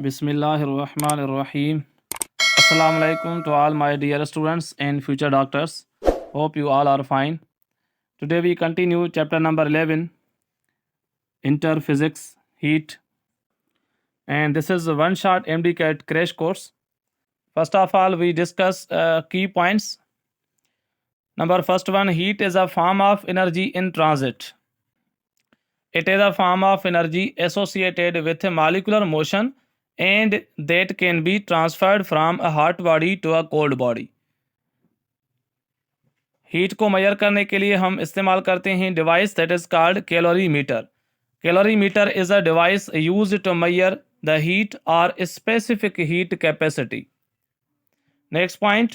Bismillahirrahmanirrahim. Assalamu alaikum to all my dear students and future doctors. Hope you all are fine. Today we continue chapter number 11, Interphysics, Heat. And this is a one shot MD-CAT crash course. First of all, we discuss key points. Number first one, heat is a form of energy in transit. It is a form of energy associated with molecular motion and that can be transferred from a hot body to a cold body. Heat को measure करने के लिए हम इस्तेमाल करते हैं device that is called calorimeter. Calorimeter is a device used to measure the heat और specific heat capacity. Next point,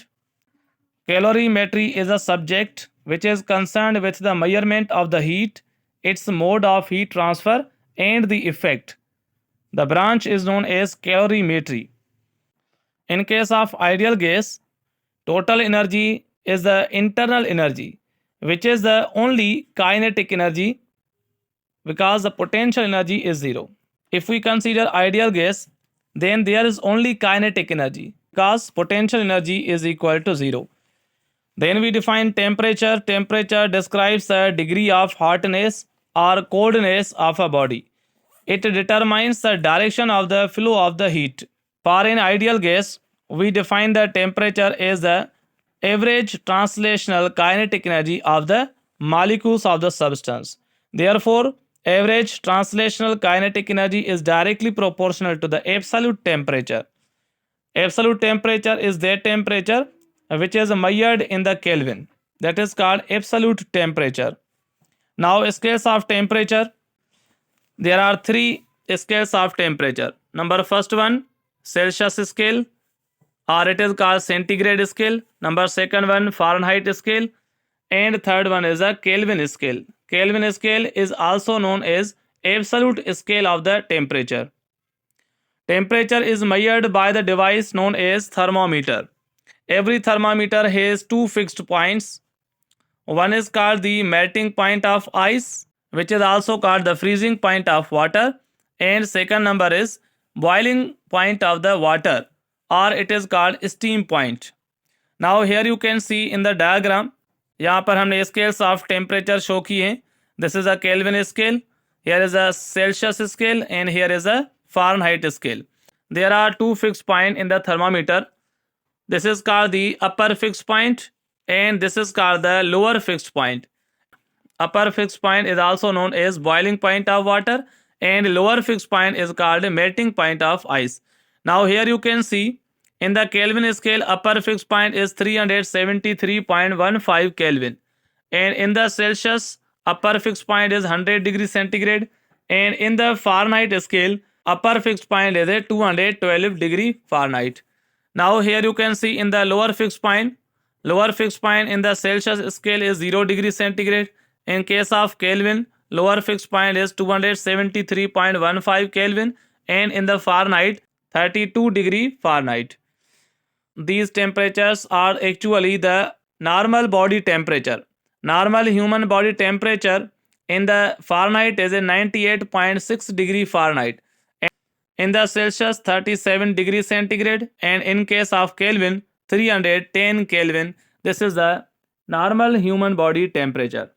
calorimetry is a subject which is concerned with the measurement of the heat, its mode of heat transfer and the effect. The branch is known as calorimetry. In case of ideal gas, total energy is the internal energy, which is the only kinetic energy because the potential energy is zero. If we consider ideal gas, then there is only kinetic energy because potential energy is equal to zero. Then we define temperature. Temperature describes the degree of hotness or coldness of a body. It determines the direction of the flow of the heat. For an ideal gas, we define the temperature as the average translational kinetic energy of the molecules of the substance. Therefore, average translational kinetic energy is directly proportional to the absolute temperature. Absolute temperature is that temperature which is measured in the Kelvin. That is called absolute temperature. Now, scales of temperature. There are three scales of temperature. Number first one, Celsius scale, or it is called centigrade scale. Number second one, Fahrenheit scale, and third one is a Kelvin scale. Kelvin scale is also known as absolute scale of the temperature. Temperature is measured by the device known as thermometer. Every thermometer has two fixed points. One is called the melting point of ice, which is also called the freezing point of water, and second number is boiling point of the water, or it is called steam point. Now here you can see in the diagram, यहाँ पर हमने scales of temperature show की हैं. This is a Kelvin scale, here is a Celsius scale, and here is a Fahrenheit scale. There are two fixed points in the thermometer. This is called the upper fixed point and this is called the lower fixed point. Upper fixed point is also known as boiling point of water and lower fixed point is called melting point of ice. Now here you can see in the Kelvin scale, upper fixed point is 373.15 Kelvin, and in the Celsius upper fixed point is 100 degree centigrade, and in the Fahrenheit scale upper fixed point is a 212 degree Fahrenheit. Now here you can see in the lower fixed point in the Celsius scale is 0 degree centigrade. In case of Kelvin, lower fixed point is 273.15 Kelvin, and in the Fahrenheit 32 degree Fahrenheit. These temperatures are actually the normal body temperature. Normal human body temperature in the Fahrenheit is a 98.6 degree Fahrenheit. In the Celsius 37 degree centigrade, and in case of Kelvin 310 Kelvin. This is the normal human body temperature.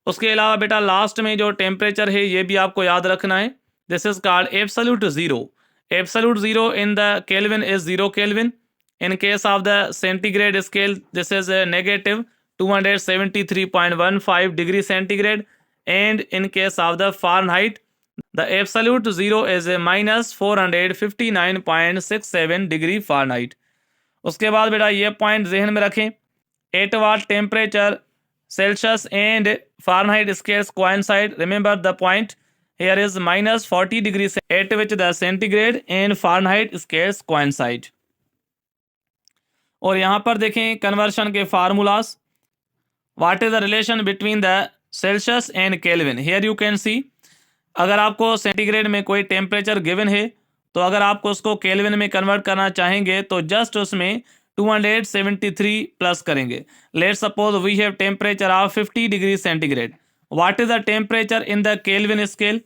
उसके अलावा बेटा last में जो temperature है ये भी आपको याद रखना है. This is called absolute zero. Absolute zero in the kelvin is 0 kelvin. In case of the centigrade scale this is negative 273.15 degree centigrade, and in case of the Fahrenheit the absolute zero is a minus 459.67 degree Fahrenheit. उसके बाद बेटा ये point जहन में रखें. At what temperature Celsius and Fahrenheit scales coincide. Remember the point here is minus 40 degrees at which the centigrade and Fahrenheit scales coincide. और यहाँ पर देखें कन्वर्शन के formulas. What is the relation between the Celsius and Kelvin. Here you can सी, अगर आपको centigrade में कोई temperature given है तो अगर आपको उसको केल्विन में कन्वर्ट करना चाहेंगे तो जस्ट उसमें 273 प्लस करेंगे. Let suppose we have temperature of 50 degree centigrade. What is the temperature in the kelvin scale?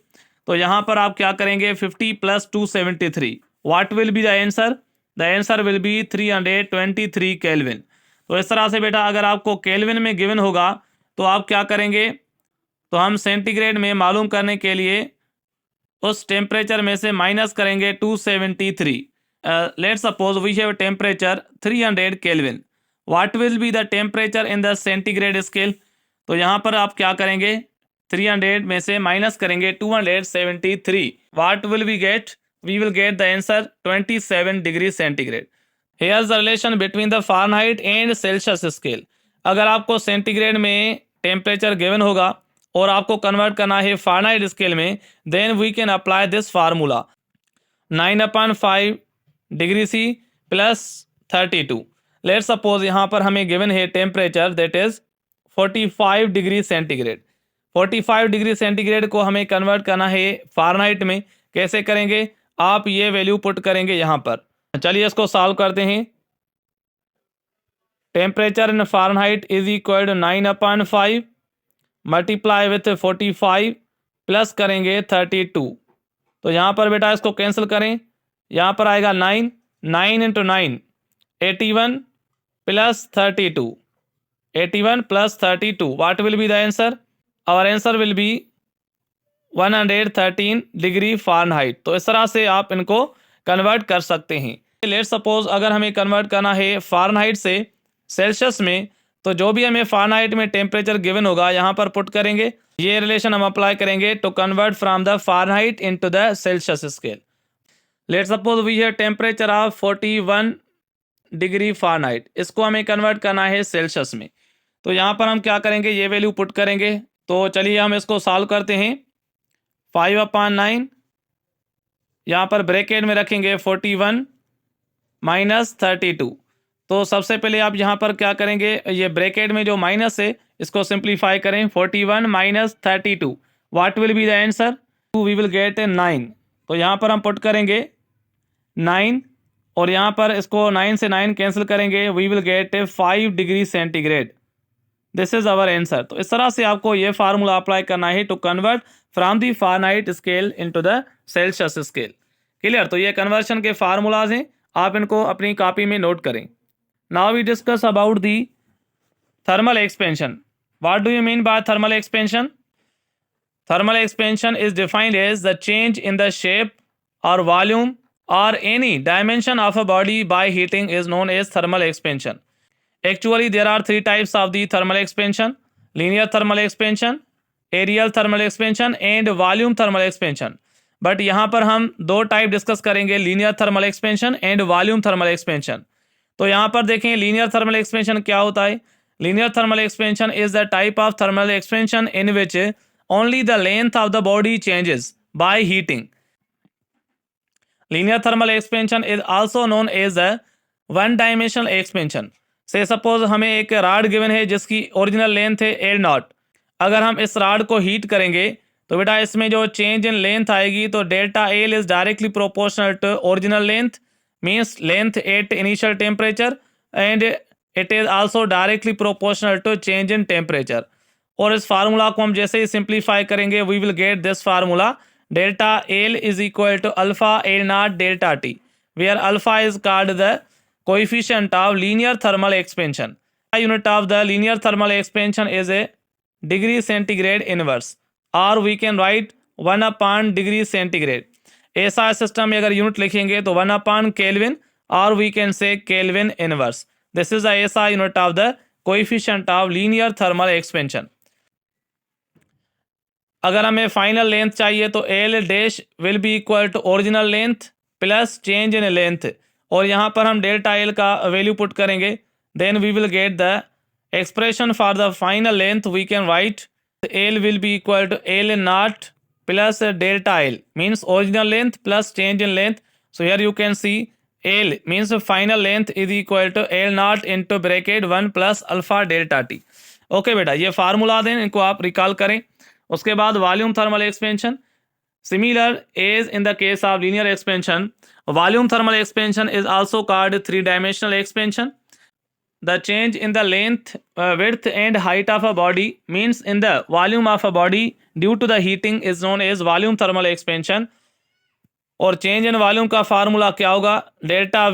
तो यहाँ पर आप क्या करेंगे 50 plus 273. What will be the answer? The answer will be 323 kelvin. तो इस तरह से बेटा अगर आपको केल्विन में गिवन होगा तो आप क्या करेंगे, तो हम सेंटीग्रेड में मालूम करने के लिए उस टेम्परेचर में से माइनस करेंगे 273। Let's suppose we have temperature 300 kelvin, what will be the temperature in the centigrade scale? तो यहाँ पर आप क्या करेंगे, 300 में से माइनस करेंगे 273, what will we get? We will get the answer 27 degree centigrade. Here the relation between the Fahrenheit and Celsius scale. अगर आपको सेंटीग्रेड में टेम्परेचर गिवन होगा और आपको कन्वर्ट करना है फ़ारेनहाइट स्केल में, then we can apply this formula 9/5 degree C plus 32। Let suppose यहाँ पर हमें गिवन है temperature that is 45 degree centigrade. 45 degree centigrade को हमें कन्वर्ट करना है फ़ारेनहाइट में। कैसे करेंगे, आप ये वैल्यू पुट करेंगे यहाँ पर। चलिए इसको सॉल्व करते हैं। Temperature in Fahrenheit is equal to 9/5 multiply with 45 plus करेंगे 32। तो यहाँ पर बेटा इसको कैंसिल करें, यहाँ पर आएगा 9, 9 into 9 81 plus 32, 81 plus 32, what will be the answer? Our answer will be 113 degree Fahrenheit. तो इस तरह से आप इनको कन्वर्ट कर सकते हैं। लेट सपोज अगर हमें कन्वर्ट करना है फ़ारेनहाइट से सेल्सियस में, तो जो भी हमें फ़ारेनहाइट में टेम्परेचर गिवन होगा यहाँ पर पुट करेंगे। ये रिलेशन हम अप्लाई करेंगे to convert from the Fahrenheit into the Celsius scale. Let suppose we have temperature of 41 degree Fahrenheit, इसको हमें कन्वर्ट करना है सेल्सियस में। तो यहाँ पर हम क्या करेंगे, ये वैल्यू पुट करेंगे। तो चलिए हम इसको सॉल्व करते हैं। 5/9 यहाँ पर ब्रैकेट में रखेंगे 41 माइनस 32। तो सबसे पहले आप यहाँ पर क्या करेंगे, ये ब्रैकेट में जो माइनस है इसको सिंप्लीफाई करें। 41 minus 32, what will be the answer? We will get 9। तो यहाँ पर हम पुट करेंगे 9 और यहाँ पर इसको 9 से 9 कैंसिल करेंगे, we will get 5 degree centigrade. This is our answer. तो इस तरह से आपको ये फार्मूला अप्लाई करना है to convert from the Fahrenheit scale into the Celsius scale. Clear? तो ये कन्वर्शन के फार्मूलाज हैं, आप इनको अपनी कॉपी में नोट करें। Now we discuss about the thermal expansion. What do you mean by thermal expansion? Thermal expansion is defined as the change in the shape or volume or any dimension of a body by heating is known as thermal expansion. Actually, there are three types of the thermal expansion: linear thermal expansion, aerial thermal expansion and volume thermal expansion. But यहाँ पर हम दो type discuss करेंगे, linear thermal expansion and volume thermal expansion. तो यहाँ पर देखें linear thermal expansion क्या होता है। Linear thermal expansion is the type of thermal expansion in which only the length of the body changes by heating. Linear thermal expansion is also known as a one dimensional expansion. से suppose हमें एक rod given है जिसकी original length है L0। अगर हम इस rod को हीट करेंगे तो बेटा इसमें जो चेंज इन लेंथ आएगी तो delta L is directly proportional to original length, means length at initial temperature, and it is also directly proportional to change in temperature. और इस फार्मूला को हम जैसे ही सिंप्लीफाई करेंगे, we will get this formula delta L is equal to alpha L naught delta T, where alpha is called the coefficient of linear thermal expansion. Unit of the linear thermal expansion is a degree centigrade inverse, और we can write 1 degree centigrade. ऐसा system में अगर unit लिखेंगे तो 1 kelvin, और we can say kelvin inverse. This is ऐसा unit of the coefficient of linear thermal expansion. अगर हमें फाइनल लेंथ चाहिए तो L dash will be equal to original length plus change in length, और यहाँ पर हम डेल्टा एल का वैल्यू पुट करेंगे। Then we will get the expression for the final length. We can write L will be equal to L naught plus delta L, means original length plus change in length. So here you can see L means final length is equal to L naught into bracket 1 plus alpha delta T. Okay बेटा, ये formula दें, इनको आप recall करें। उसके बाद volume thermal expansion, similar as in the case of linear expansion, volume thermal expansion is also called 3 dimensional expansion. The change in the length, width and height of a body means in the volume of a body due to the heating is known as volume thermal expansion. और change in volume का formula क्या होगा, delta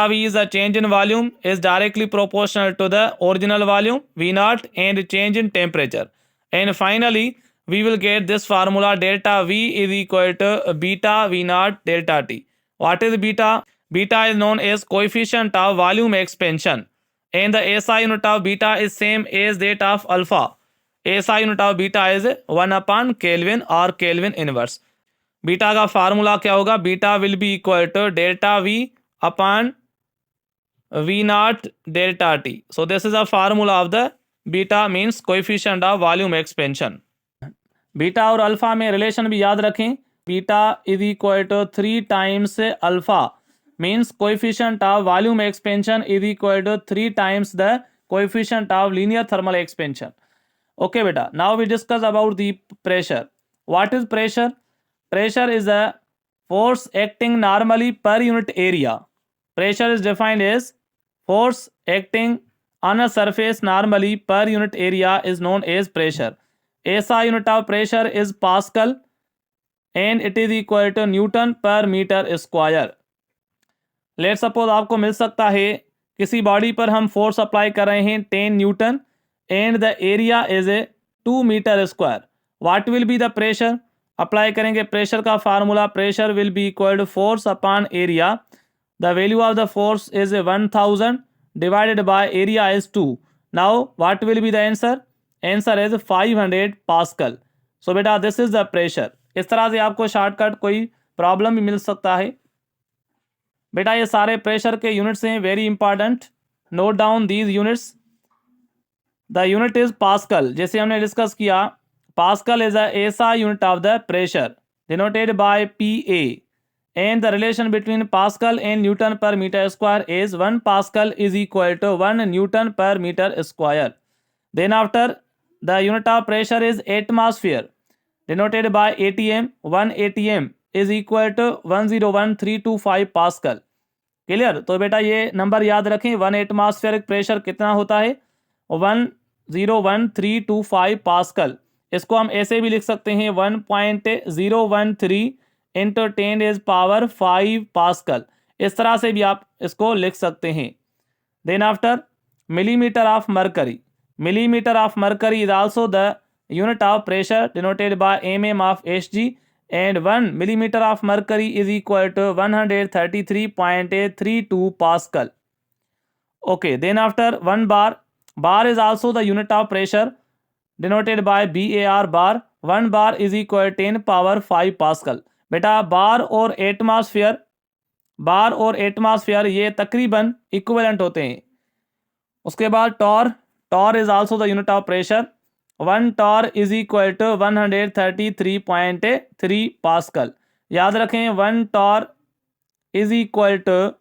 V is a change in volume is directly proportional to the original volume V naught and change in temperature. And finally we will get this formula, delta V is equal to beta V naught delta T. What is beta? Beta is known as coefficient of volume expansion, and the SI unit of beta is same as that of alpha. SI unit of beta is 1 upon Kelvin or Kelvin inverse. Beta का formula क्या होगा, beta will be equal to delta V upon V naught delta T. So this is a formula of the beta, means coefficient of volume expansion. Beta और alpha में relation भी याद रखें, beta is equal to 3 times alpha, means coefficient of volume expansion is equal to 3 times the coefficient of linear thermal expansion. Okay beta, now we discuss about the pressure. What is pressure? Pressure is a force acting normally per unit area. Pressure is defined as force acting on a surface normally per unit area is known as pressure. SI unit of pressure is Pascal and it is equal to Newton per meter square. Let suppose आपको मिल सकता है किसी body पर हम force apply कर रहे हैं 10 newton and the area is a 2 metre square. What will be the pressure? Apply करेंगे प्रेशर का formula, pressure will be equal to force upon area. The value of the force is 1000 divided by area is 2. Now what will be the answer? Answer is 500 pascal. So बेटा this is the pressure. इस तरह से आपको shortcut कोई problem भी मिल सकता है. बेटा ये सारे प्रेशर के यूनिट्स हैं, very important, note down these units. The unit is pascal, जैसे हमने डिस्कस किया, pascal is a SI unit of the pressure denoted by PA, and the relation between pascal and newton per metre square is 1 pascal is equal to 1 newton per metre square. Then after the unit of pressure is atmosphere denoted by ATM. 1 ATM is equal to 101325 pascal. Clear? तो बेटा ये number याद रखें, 1 atmospheric pressure कितना होता है, 101325 pascal. इसको हम ऐसे भी लिख सकते हैं 1.013 इंटू 10 इज पावर 5 पास्कल. इस तरह से भी आप इसको लिख सकते हैं. Then after millimetre of mercury. Millimetre of mercury is also the unit of pressure denoted by mm of Hg, and 1 millimeter of mercury is equal to 133.32 Pascal. Okay, then after 1 bar. Bar is also the unit of pressure denoted by BAR bar. 1 bar is equal to 10 power 5 Pascal. बेटा बार और atmosphere ये तकरीबन equivalent होते हैं. उसके बाद torr is also the unit of pressure. 1 torr is equal to 133.3 pascal. याद रखें 1 torr is equal to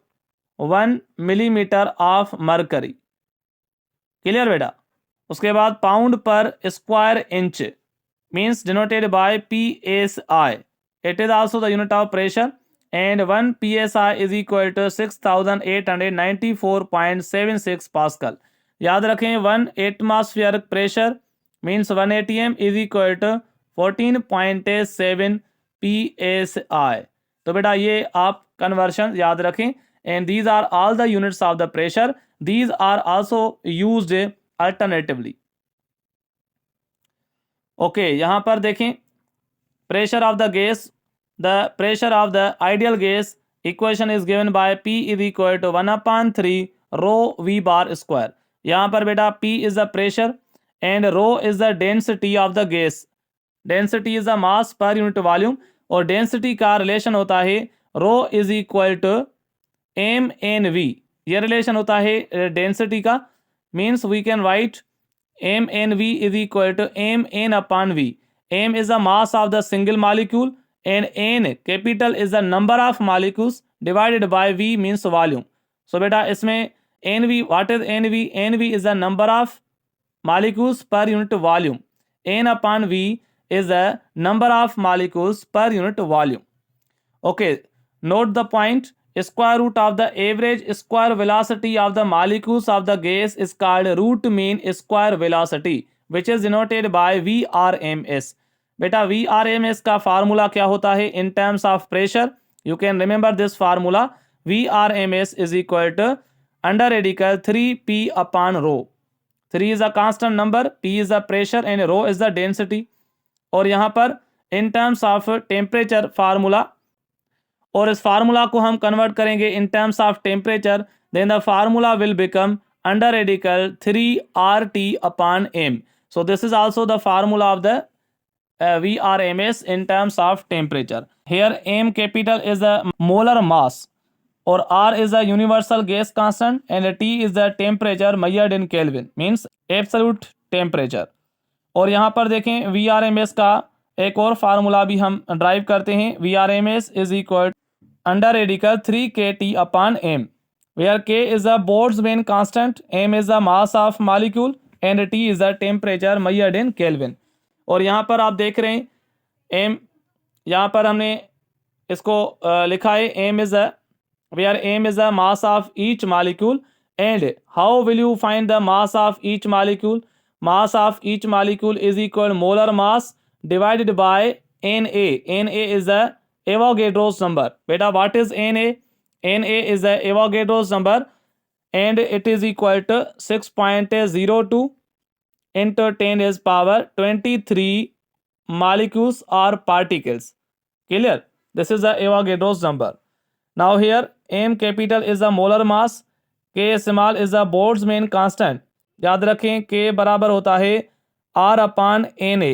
1 millimetre of mercury. Clear बेटा? उसके बाद pound per square inch means denoted by PSI. It is also the unit of pressure and 1 PSI is equal to 6894.76 pascal. याद रखें 1 atmospheric pressure means 1 ATM is equal to 14.7 PSI. तो बेटा ये आप conversion याद रखें. and these are all the units of the pressure. These are also used alternatively. okay, यहाँ पर देखें pressure of the gas. The pressure of the ideal gas equation is given by P is equal to 1/3 rho V bar square. यहाँ पर बेटा P is the pressure and rho is the density of the gas. Density is the mass per unit volume और density का relation होता है rho is equal to mNV. ये relation होता है density का, means we can write mNV is equal to mN upon V. m is the mass of the single molecule and n capital is the number of molecules divided by V means volume. So बेटा इसमें NV, what is NV? NV is the number of molecules per unit volume. N upon V is the number of molecules per unit volume. Okay, note the point. Square root of the average square velocity of the molecules of the gas is called root mean square velocity, which is denoted by VRMS. बेटा VRMS का formula क्या होता है in terms of pressure? You can remember this formula. VRMS is equal to under radical 3P upon rho. 3 is a constant number, P is the pressure and rho is the density. और यहाँ पर in terms of temperature formula, और इस formula को हम convert करेंगे in terms of temperature, then the formula will become under radical 3RT upon M. So this is also the formula of the VRMS in terms of temperature. Here M capital is the molar mass, or R is the universal gas constant, and T is the temperature measured in Kelvin, means absolute temperature. और यहाँ पर देखें VRMS का एक और formula भी हम drive करते हैं. VRMS is equal under radical 3kT upon M, where K is the Boltzmann constant, M is the mass of molecule, and T is the temperature measured in Kelvin. और यहाँ पर आप देख रहे हैं M, यहाँ पर हमने इसको लिखा है M is the, where M is the mass of each molecule. And how will you find the mass of each molecule? Mass of each molecule is equal molar mass divided by Na. Na is the Avogadro's number. Beta, what is Na? Na is the Avogadro's number, and it is equal to 6.02 into 10 is power 23 molecules or particles. Clear? This is the Avogadro's number. Now here M capital is the molar mass, K small is the Boltzmann constant. याद रखें K बराबर होता है R upon Na.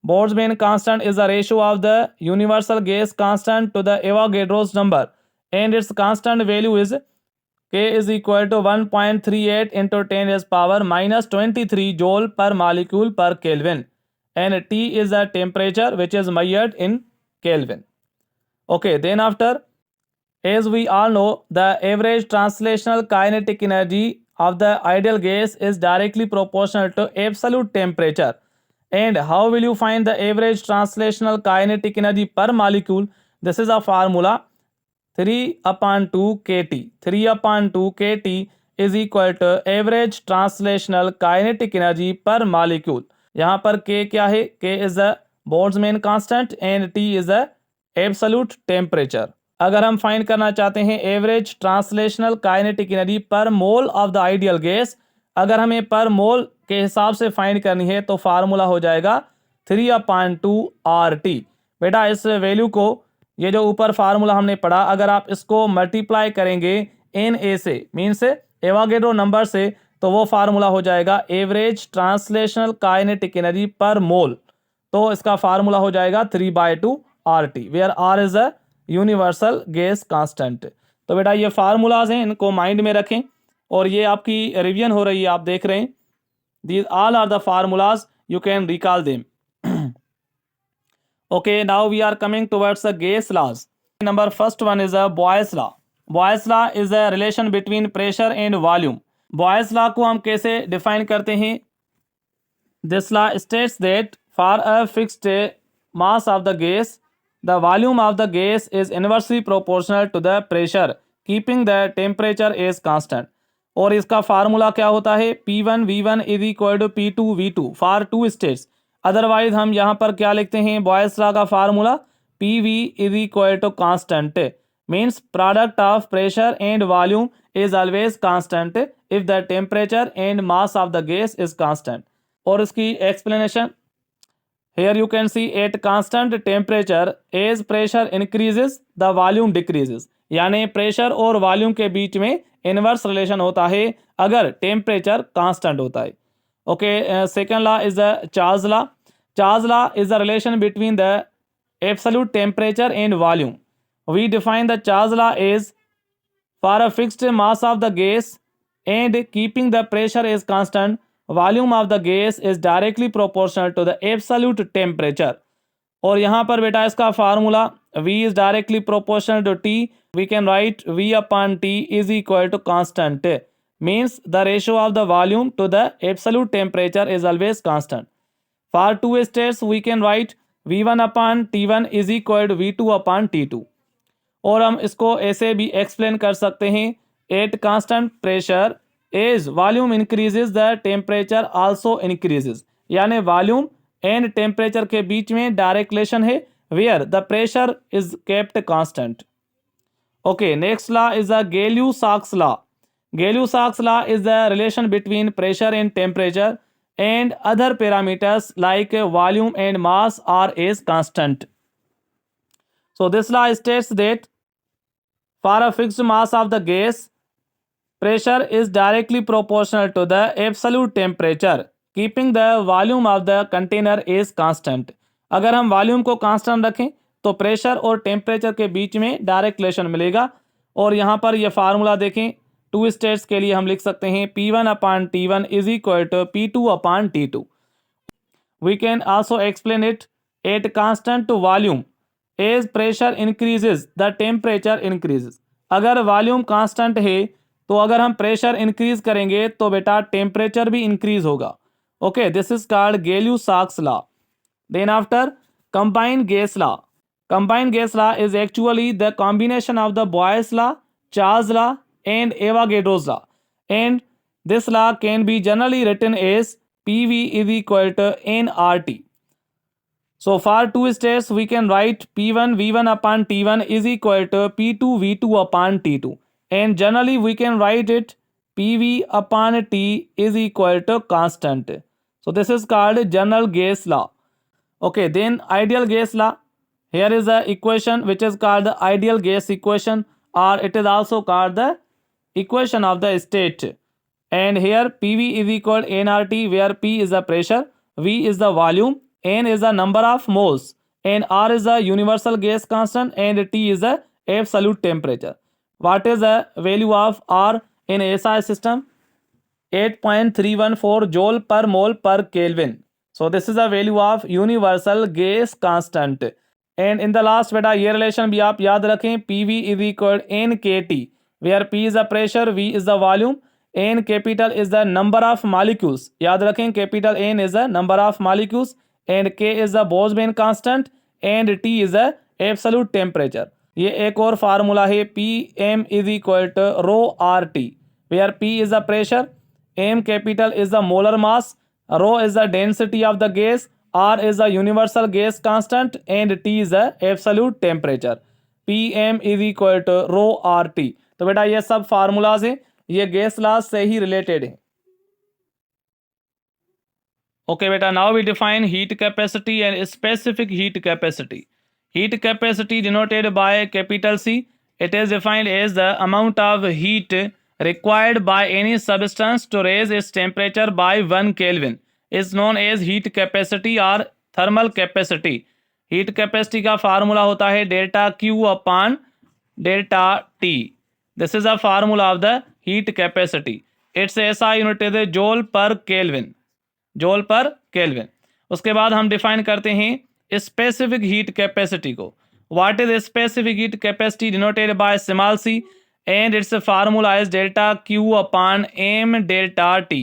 Boltzmann constant is the ratio of the universal gas constant to the Avogadro's number, and its constant value is K is equal to 1.38 into 10 is power minus 23 joule per molecule per Kelvin, and T is the temperature which is measured in Kelvin. Okay, then after, as we all know, the average translational kinetic energy of the ideal gas is directly proportional to absolute temperature. And how will you find the average translational kinetic energy per molecule? This is a formula 3/2 kT. 3/2 kT is equal to average translational kinetic energy per molecule. यहाँ पर K क्या है? K is the Boltzmann constant and T is the absolute temperature. अगर हम find करना चाहते हैं average translational kinetic energy पर मोल ऑफ द आइडियल गैस, अगर हमें पर मोल के हिसाब से फाइंड करनी है तो फार्मूला हो जाएगा 3/2 RT. बेटा इस वैल्यू को, ये जो ऊपर फार्मूला हमने पढ़ा, अगर आप इसको मल्टीप्लाई करेंगे Na से, मीन्स एवोगैड्रो नंबर से, तो वो फार्मूला हो जाएगा एवरेज ट्रांसलेशनल काइनेटिक एनर्जी पर मोल. तो इसका फार्मूला हो जाएगा 3/2 RT, where R is a universal gas constant. तो बेटा ये फार्मूलाज हैं, इनको माइंड में रखें, और ये आपकी रिवीजन हो रही है, आप देख रहे हैं. These all are the formulas, you can recall them. Okay, now we are coming towards the gas laws. Number first one is a Boyle's law. Boyle's law is a relation between pressure and volume. Boyle's law को हम कैसे define करते हैं? This law states that for a fixed mass of the gas, the volume of the gas is inversely proportional to the pressure, keeping the temperature as constant. और इसका formula क्या होता है? P1 V1 is equal to P2 V2 for two states. Otherwise हम यहाँ पर क्या लिखते हैं? बॉयस लॉ का formula PV is equal to constant, means product of pressure and volume is always constant if the temperature and mass of the gas is constant. और इसकी explanation, here you can see at constant temperature as pressure increases the volume decreases. यानी pressure और volume के बीच में inverse relation होता है अगर टेम्परेचर कांस्टेंट होता है. Okay, second law is the Charles law. Charles law is the relation between the absolute temperature and volume. We define the Charles law as for a fixed mass of the gas and keeping the pressure is constant, volume of the gas is directly proportional to the absolute temperature. और यहाँ पर बेटा इसका formula V is directly proportional to T. We can write V/T is equal to constant, means the ratio of the volume to the absolute temperature is always constant. For two states we can write V1/T1 is equal to V2/T2. और हम इसको ऐसे भी explain कर सकते हैं, at constant pressure as volume increases the temperature also increases. यानी volume and temperature के बीच में डायरेक्ट रिलेशन है, where the pressure is kept constant. Okay, next law is the Gay-Lussac law. Gay-Lussac law is the relation between pressure and temperature and other parameters like volume and mass are as constant. So this law states that for a fixed mass of the gas, pressure is directly proportional to the absolute temperature, keeping the volume of the container is constant. अगर हम volume को constant रखें तो pressure और temperature के बीच में direct relation मिलेगा। और यहाँ पर यह फार्मूला देखें, टू स्टेट्स के लिए हम लिख सकते हैं P1/T1 is equal to P2/T2। We can also explain it at constant volume. As pressure increases, the temperature increases. अगर वॉल्यूम कांस्टेंट है तो अगर हम प्रेशर इंक्रीज करेंगे तो बेटा टेम्परेचर भी इंक्रीज होगा। Okay, this is called Gay-Lussac's law. Then after, combined gas law. Combined gas law is actually the combination of the Boyle's law, Charles law, and Avogadro's law. And this law can be generally written as PV is equal to nRT. So for two states, we can write P1 V1/T1 is equal to P2 V2/T2. And generally we can write it PV/T is equal to constant. So this is called general gas law. Okay, then ideal gas law. Here is the equation which is called the ideal gas equation, or it is also called the equation of the state. And here PV is equal to nRT, where P is the pressure, V is the volume, N is the number of moles, and R is the universal gas constant, and T is the absolute temperature. What is the value of R in SI system? 8.314 joule per mole per Kelvin. So this is the value of universal gas constant. And in the last बेटा ये relation भी आप याद रखें, PV is equal to nKT, where P is the pressure, V is the volume, N capital is the number of molecules. याद रखें, capital N is the number of molecules, and K is the Boltzmann constant, and T is the absolute temperature. ये एक और formula है, Pm is equal to rho RT, where P is the pressure, M capital is the molar mass, rho is the density of the gas, R is the universal gas constant, and T is the absolute temperature. Pm is equal to rho RT. तो बेटा ये सब formulas हैं, ये gas law से ही related है। Okay बेटा, now we define heat capacity and specific heat capacity. Heat capacity denoted by capital C. It is defined as the amount of heat required by any substance to raise its temperature by 1 Kelvin is known as heat capacity or thermal capacity. Heat capacity का formula होता है delta Q/डेल्टा T. This is a formula of the heat capacity. Its SI unit is joule per Kelvin. joule per Kelvin. उसके बाद हम define करते हैं specific heat capacity को. What is specific heat capacity denoted by small c, and its formula is delta Q/m delta T.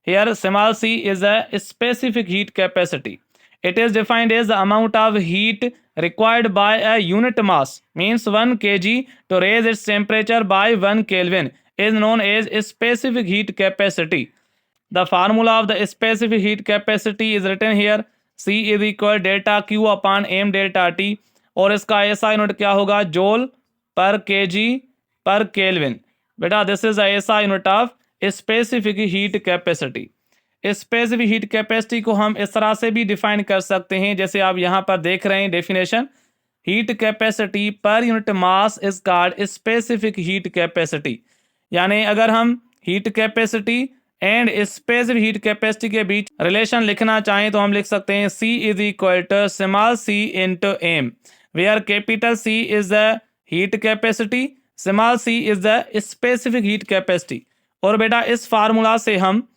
Here small c is a specific heat capacity. It is defined as the amount of heat required by a unit mass, means 1 kg, to raise its temperature by 1 Kelvin is known as specific heat capacity. The formula of the specific heat capacity is written here. C is equal delta Q/m delta T, और इसका SI unit क्या होगा? Joule पर kg per kelvin. बेटा this is SI unit of specific heat capacity. Specific heat capacity को हम इस तरह से भी डिफाइन कर सकते हैं, जैसे आप यहाँ पर देख रहे हैं definition. Heat capacity per unit mass is called specific heat capacity. यानी अगर हम heat capacity and specific heat capacity के बीच रिलेशन लिखना चाहें तो हम लिख सकते हैं C is equal to small c into m, where capital C is the heat capacity, small c is the specific heat capacity. और बेटा इस फार्मूला से हम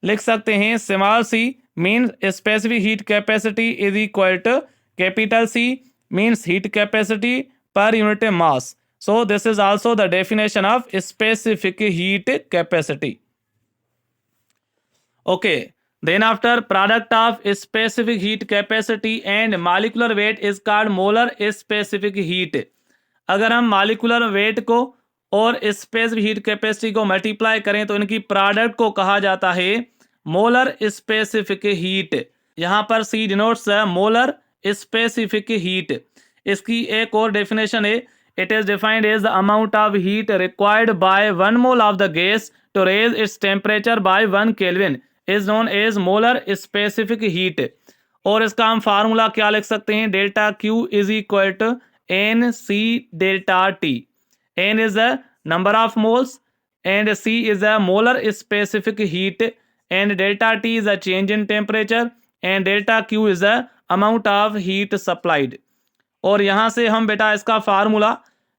लिख सकते हैं small c means specific heat capacity is equal to capital C means heat capacity per unit mass. So this is also the definition of specific heat capacity. Okay, then after product of specific heat capacity and molecular weight is called molar specific heat. अगर हम molecular weight को और specific heat capacity को multiply करें तो इनकी product को कहा जाता है मोलर स्पेसिफिक हीट. यहाँ पर C denotes molar specific heat. इसकी एक और डेफिनेशन है, it is defined as the amount of heat required by 1 mole of the gas to raise its temperature by 1 kelvin is known as molar specific heat. और इसका हम formula क्या लिख सकते हैं, delta Q is equal to n C delta T. N is the number of moles and C is a molar specific heat and delta T is a change in temperature and delta Q is the amount of heat supplied। और यहाँ से हम बेटा इसका formula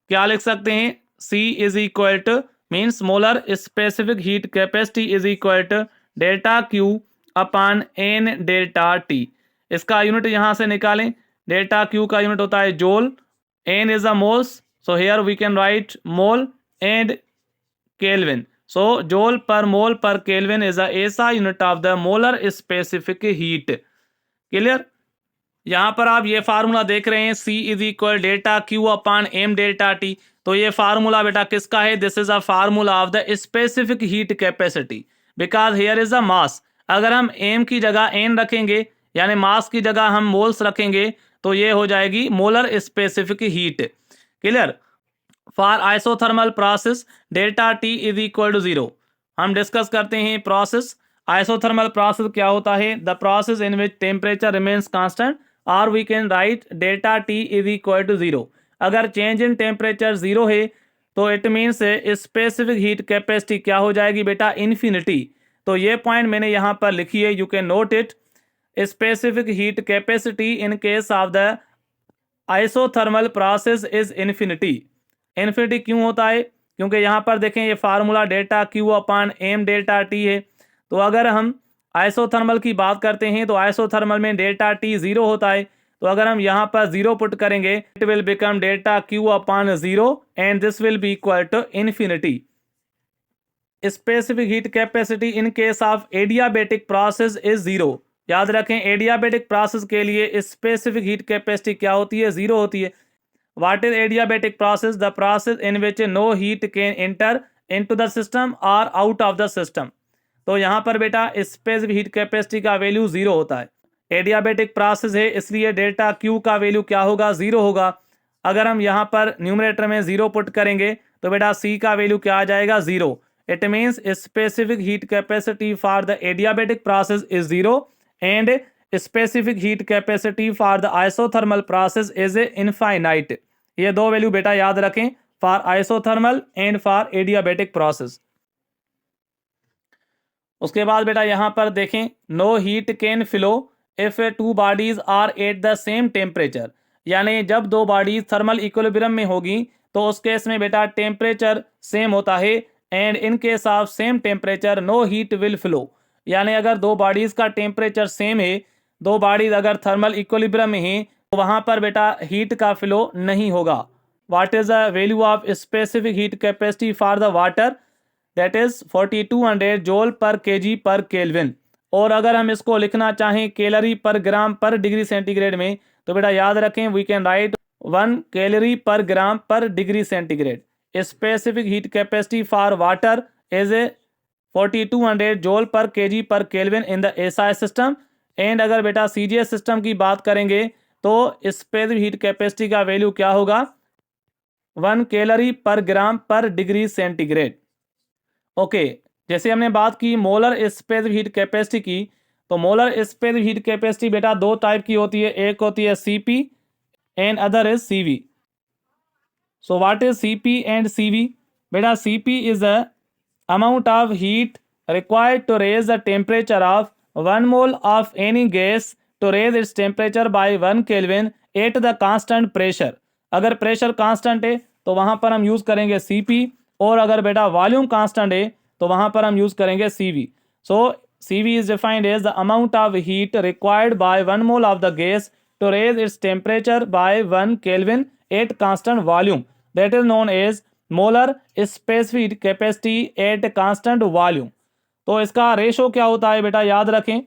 क्या लिख सकते हैं, C is equal to means molar specific heat capacity is equal to delta Q upon N delta T। इसका यूनिट यहाँ से निकालें, डेल्टा Q का यूनिट होता है जोल, N is a moles, so here we can write mole and Kelvin. So joule per mole per Kelvin is a SI unit of the molar specific heat. Clear? यहाँ पर आप ये formula देख रहे हैं, C is equal delta Q upon M delta T. तो ये formula बेटा किसका है, this is a formula of the specific heat capacity because here is a mass. अगर हम एम की जगह एन रखेंगे यानी मास की जगह हम मोल्स रखेंगे तो ये हो जाएगी molar specific heat. Clear? For isothermal process delta T is equal to 0। हम डिस्कस करते हैं प्रोसेस। आइसोथर्मल प्रोसेस क्या होता है, the process in which temperature remains constant और we can write delta T is equal to 0। अगर change in temperature 0 है तो it means specific heat capacity क्या हो जाएगी बेटा, इन्फिनिटी। तो ये पॉइंट मैंने यहाँ पर लिखी है, you can note it. Specific heat capacity in case of the isothermal process is infinity. Infinity क्यों होता है, क्योंकि यहाँ पर देखें ये formula delta Q upon M delta T है। तो अगर हम आइसोथर्मल की बात करते हैं तो आइसोथर्मल में डेल्टा टी 0 होता है। तो अगर हम यहाँ पर 0 पुट करेंगे it will become delta Q upon 0 and this will be equal to infinity. Specific heat capacity in case of adiabatic process is 0। याद रखें एडियाबेटिक प्रोसेस के लिए स्पेसिफिक हीट कैपेसिटी क्या होती है, 0 होती है। What is adiabatic process? The process in which no heat can enter into the system or out of the system। तो यहाँ पर बेटा स्पेसिफिक हीट कैपेसिटी का वैल्यू 0 होता है। एडियाबेटिक प्रोसेस है इसलिए डेल्टा क्यू का वैल्यू क्या होगा, 0 होगा। अगर हम यहाँ पर न्यूमरेटर में 0 पुट करेंगे तो बेटा C का वैल्यू क्या आ जाएगा, 0। It means specific heat capacity for the adiabatic process is 0 and specific heat capacity for the isothermal process is infinite. ये दो वैल्यू बेटा याद रखें, for isothermal and for adiabatic process. उसके बाद बेटा यहाँ पर देखें, no heat can flow if two bodies are at the same temperature. यानी जब दो बॉडीज थर्मल इक्विलिब्रियम में होगी तो उस केस में बेटा टेम्परेचर सेम होता है and in case of same temperature no heat will flow. यानी अगर दो बॉडीज का टेम्परेचर सेम है, दो बॉडीज अगर थर्मल इक्विलिब्रियम में हैं तो वहां पर बेटा हीट का फ्लो नहीं होगा। What is the value of specific heat capacity for the water, that is 4200 joule पर केजी पर केल्विन। और अगर हम इसको लिखना चाहें कैलोरी पर ग्राम पर डिग्री सेंटीग्रेड में तो बेटा याद रखें वी कैन राइट 1 कैलोरी पर ग्राम पर degree centigrade. Specific heat capacity for water is 4200 joule पर केजी पर kelvin in the SI system. And अगर बेटा सीजीएस सिस्टम की बात करेंगे तो स्पेसिफिक हीट कैपेसिटी का वैल्यू क्या होगा, 1 कैलोरी पर ग्राम पर डिग्री सेंटीग्रेड। ओके, जैसे हमने बात की मोलर स्पेसिफिक हीट कैपेसिटी की, तो मोलर स्पेसिफिक हीट कैपेसिटी बेटा दो टाइप की होती है, एक होती है CP and other is CV. So what is CP and CV? बेटा CP is the amount of heat required to raise the temperature of 1 mole of any gas to raise its temperature by 1 Kelvin at the constant pressure। अगर pressure constant है तो वहां पर हम use करेंगे Cp, और अगर बेटा वॉल्यूम कांस्टेंट है तो वहां पर हम यूज करेंगे Cv। So Cv is defined as the amount of heat required by 1 mole of the gas to raise its temperature by 1 Kelvin at constant volume, that is known as molar specific capacity at constant volume। तो इसका ratio क्या होता है बेटा, याद रखें,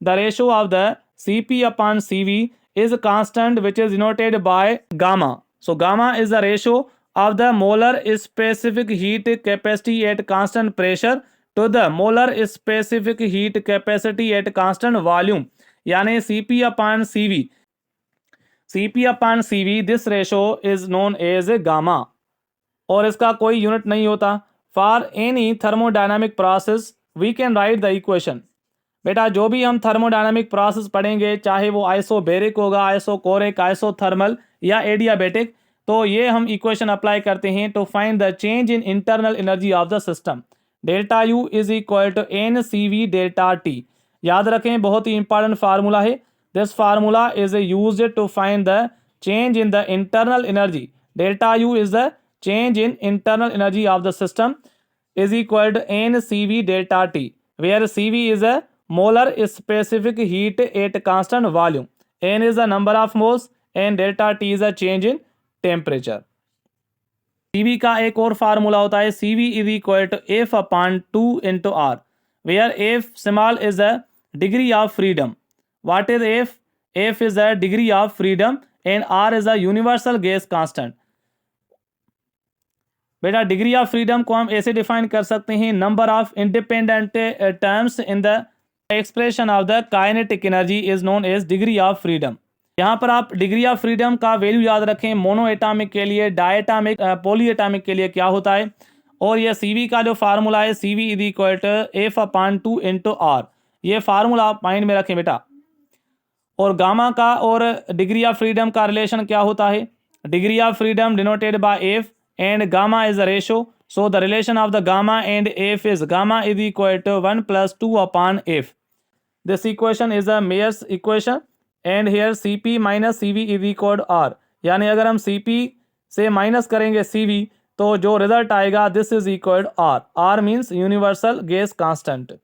the ratio of the Cp upon Cv is constant which is denoted by gamma। So gamma is the ratio of the molar specific heat capacity at constant pressure to the molar specific heat capacity at constant volume। यानी Cp/Cv, Cp/Cv this ratio is known as gamma, और इसका कोई unit नहीं होता। For any thermodynamic process we can write the equation. बेटा जो भी हम थर्मोडायनामिक प्रोसेस पढ़ेंगे, चाहे वो आइसोबेरिक होगा, आइसोकोरिक, आइसोथर्मल या एडियाबेटिक, तो ये हम इक्वेशन अप्लाई करते हैं to find the change in internal energy of the system. Delta U is equal to n C V delta T. याद रखें, बहुत ही इंपॉर्टेंट फार्मूला है। This formula is used to find the change in the internal energy. Delta U is the change in internal energy of the system is equal to NCV delta T, where CV is a molar specific heat at constant volume, N is the number of moles and delta T is a change in temperature. CV का एक और formula होता है, CV is equal to F/2 into R, where F small is the degree of freedom. What is F? F is the degree of freedom and R is the universal gas constant. बेटा degree of freedom को हम ऐसे define कर सकते हैं, number of independent terms in the expression of the kinetic energy is known as degree of freedom. यहाँ पर आप डिग्री ऑफ फ्रीडम का वैल्यू याद रखें, मोनो एटॉमिक के लिए, डायटॉमिक, पॉली एटॉमिक के लिए क्या होता है। और यह सीवी का जो फार्मूला है, C V is equal to F/2 into R, ये फार्मूला आप माइंड में रखें बेटा। और गामा का और डिग्री ऑफ फ्रीडम का रिलेशन क्या होता है, degree of freedom denoted by F and gamma is the ratio. So the relation of the gamma and F is gamma is equal to 1 plus 2 upon F. This equation is a Mayer's equation and here Cp minus Cv is equal to R. यानी अगर हम Cp से minus करेंगे Cv तो जो result आएगा this is equal to R. R means universal gas constant.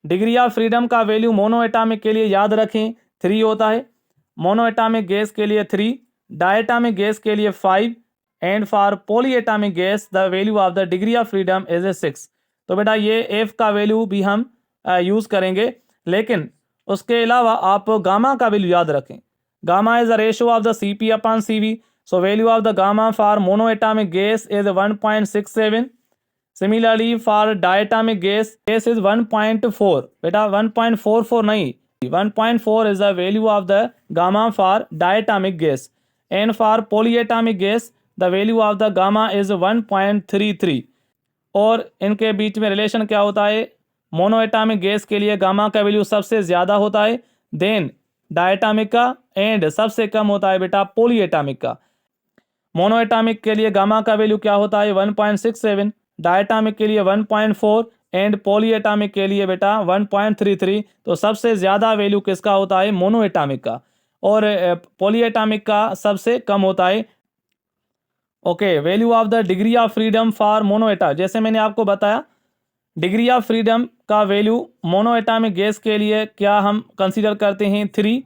Degree of freedom का value mono atomic के लिए याद रखें 3 होता है, मोनो एटॉमिक गैस के लिए 3, डायटॉमिक गैस के लिए 5 and for polyatomic gas the value of the degree of freedom is 6। तो बेटा ये F का वैल्यू भी हम यूज़ करेंगे, लेकिन उसके अलावा आप गामा का वैल्यू याद रखें। Gamma is the ratio of the Cp/Cv, so value of the gamma for monoatomic gas is 1.67। Similarly for diatomic gas is 1.4। बेटा 1.44 नहीं, 1.4 is the value of the gamma for diatomic gas and for polyatomic gas the value of the gamma is 1.33। और इनके बीच में relation क्या होता है, monoatomic gas के लिए गामा का वैल्यू सबसे ज़्यादा होता है, देन डायटॉमिक का, एंड सबसे कम होता है बेटा पॉलीएटॉमिक का। मोनोएटॉमिक के लिए गामा का वैल्यू क्या होता है 1.67, डायटॉमिक के लिए 1.4 एंड पॉलीएटॉमिक के लिए बेटा 1.33। तो सबसे ज़्यादा वैल्यू किसका होता है, मोनोएटॉमिक का, और पॉलीएटॉमिक का सबसे कम होता है। Okay, value of the degree of freedom for monoatomic, जैसे मैंने आपको बताया डिग्री ऑफ फ्रीडम का वैल्यू मोनोएटॉमिक गैस के लिए क्या हम कंसीडर करते हैं 3।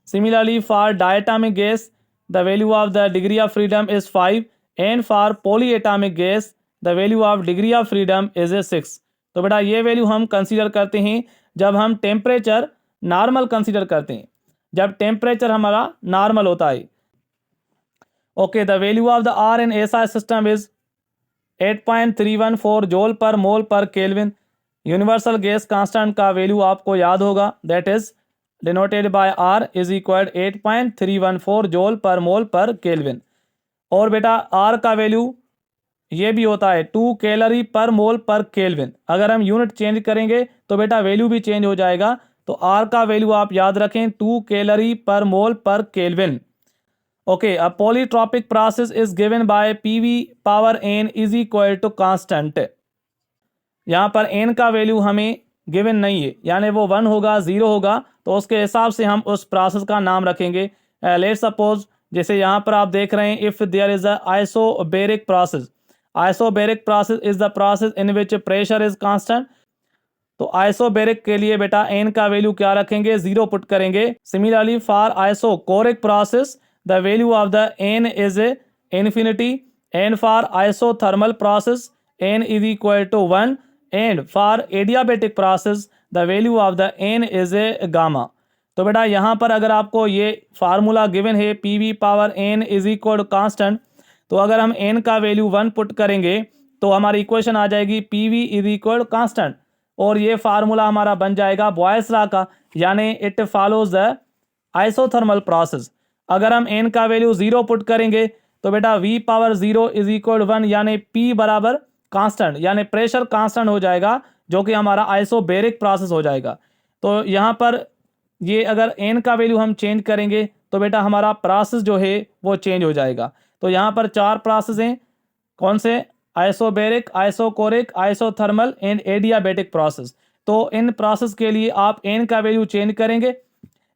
Similarly for diatomic gas the value of the degree of freedom is 5 and for polyatomic gas the value of degree of freedom is 6। तो बेटा ये वैल्यू हम कंसीडर करते हैं जब हम टेम्परेचर नॉर्मल कंसीडर करते हैं, जब टेम्परेचर हमारा नॉर्मल होता है। Okay, the value of the R in SI system is 8.314 joule per mole per Kelvin. Universal gas constant का वैल्यू आपको याद होगा, that is denoted by R is equal 8.314 joule per mole per Kelvin। और बेटा R का value ये भी होता है 2 calorie per mole per kelvin. अगर हम यूनिट चेंज करेंगे तो बेटा वैल्यू भी चेंज हो जाएगा। तो R का वैल्यू आप याद रखें 2 calorie per mole per kelvin. Okay, a polytropic process is given by PV power n is equal to constant। यहाँ पर n का वैल्यू हमें गिवन नहीं है, यानी वो 1 होगा 0 होगा, तो उसके हिसाब से हम उस प्रोसेस का नाम रखेंगे। लेट सपोज जैसे यहाँ पर आप देख रहे हैं, if there is a isobaric process, isobaric process is the process in which pressure is constant. तो आइसोबेरिक के लिए बेटा n का वैल्यू क्या रखेंगे, 0 पुट करेंगे। Similarly for isochoric process the value of the n is infinity, and for isothermal process n is equal to 1, and for adiabatic process the value of the n is gamma। तो बेटा यहाँ पर अगर आपको ये formula given है PV power n is equal to constant, तो अगर हम n का वैल्यू 1 पुट करेंगे तो हमारी इक्वेशन आ जाएगी PV is equal to constant, और ये फार्मूला हमारा बन जाएगा बॉयस लॉ का। यानी it follows the isothermal process. अगर हम n का वैल्यू 0 पुट करेंगे तो बेटा v पावर 0 इज इक्वल 1 यानी p बराबर कांस्टेंट यानी प्रेशर कांस्टेंट हो जाएगा, जो कि हमारा आइसोबेरिक प्रोसेस हो जाएगा। तो यहाँ पर ये अगर n का वैल्यू हम चेंज करेंगे तो बेटा हमारा प्रोसेस जो है वो चेंज हो जाएगा। तो यहाँ पर 4 प्रोसेस हैं, कौन से? Isobaric, isochoric, isothermal and adiabatic process. तो इन प्रोसेस के लिए आप n का वैल्यू चेंज करेंगे।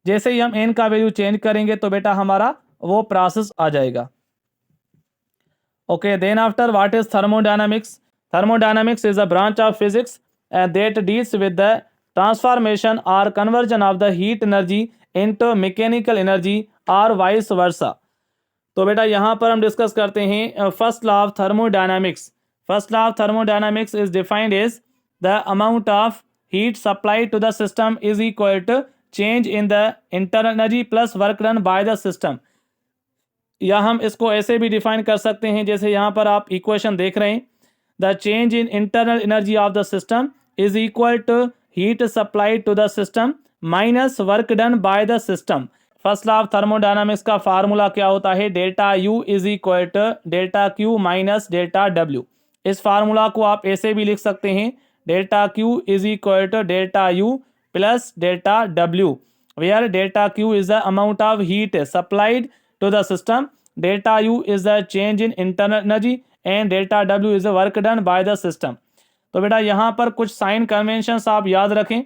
जैसे ही हम n का वैल्यू चेंज करेंगे तो बेटा हमारा वो प्रोसेस आ जाएगा। Okay, then after what is thermodynamics? Thermodynamics is a branch of physics that deals with the transformation or conversion of the heat energy into mechanical energy or vice versa. तो बेटा यहाँ पर हम डिस्कस करते हैं first law of thermodynamics. First law of thermodynamics is defined as the amount of heat supplied to the system is equal to change in the internal energy plus work done by the system. या हम इसको ऐसे भी define कर सकते हैं, जैसे यहाँ पर आप इक्वेशन देख रहे हैं, the change in internal energy of the system is equal to heat supplied to the system minus work done by the system. First law of thermodynamics का फार्मूला क्या होता है? Delta U is equal to delta Q minus delta W. इस formula को आप ऐसे भी लिख सकते हैं, delta Q is equal to delta U plus delta W, where delta Q is the amount of heat supplied to the system, delta U is the change in internal energy and delta W is the work done by the system. तो बेटा यहाँ पर कुछ sign conventions आप याद रखें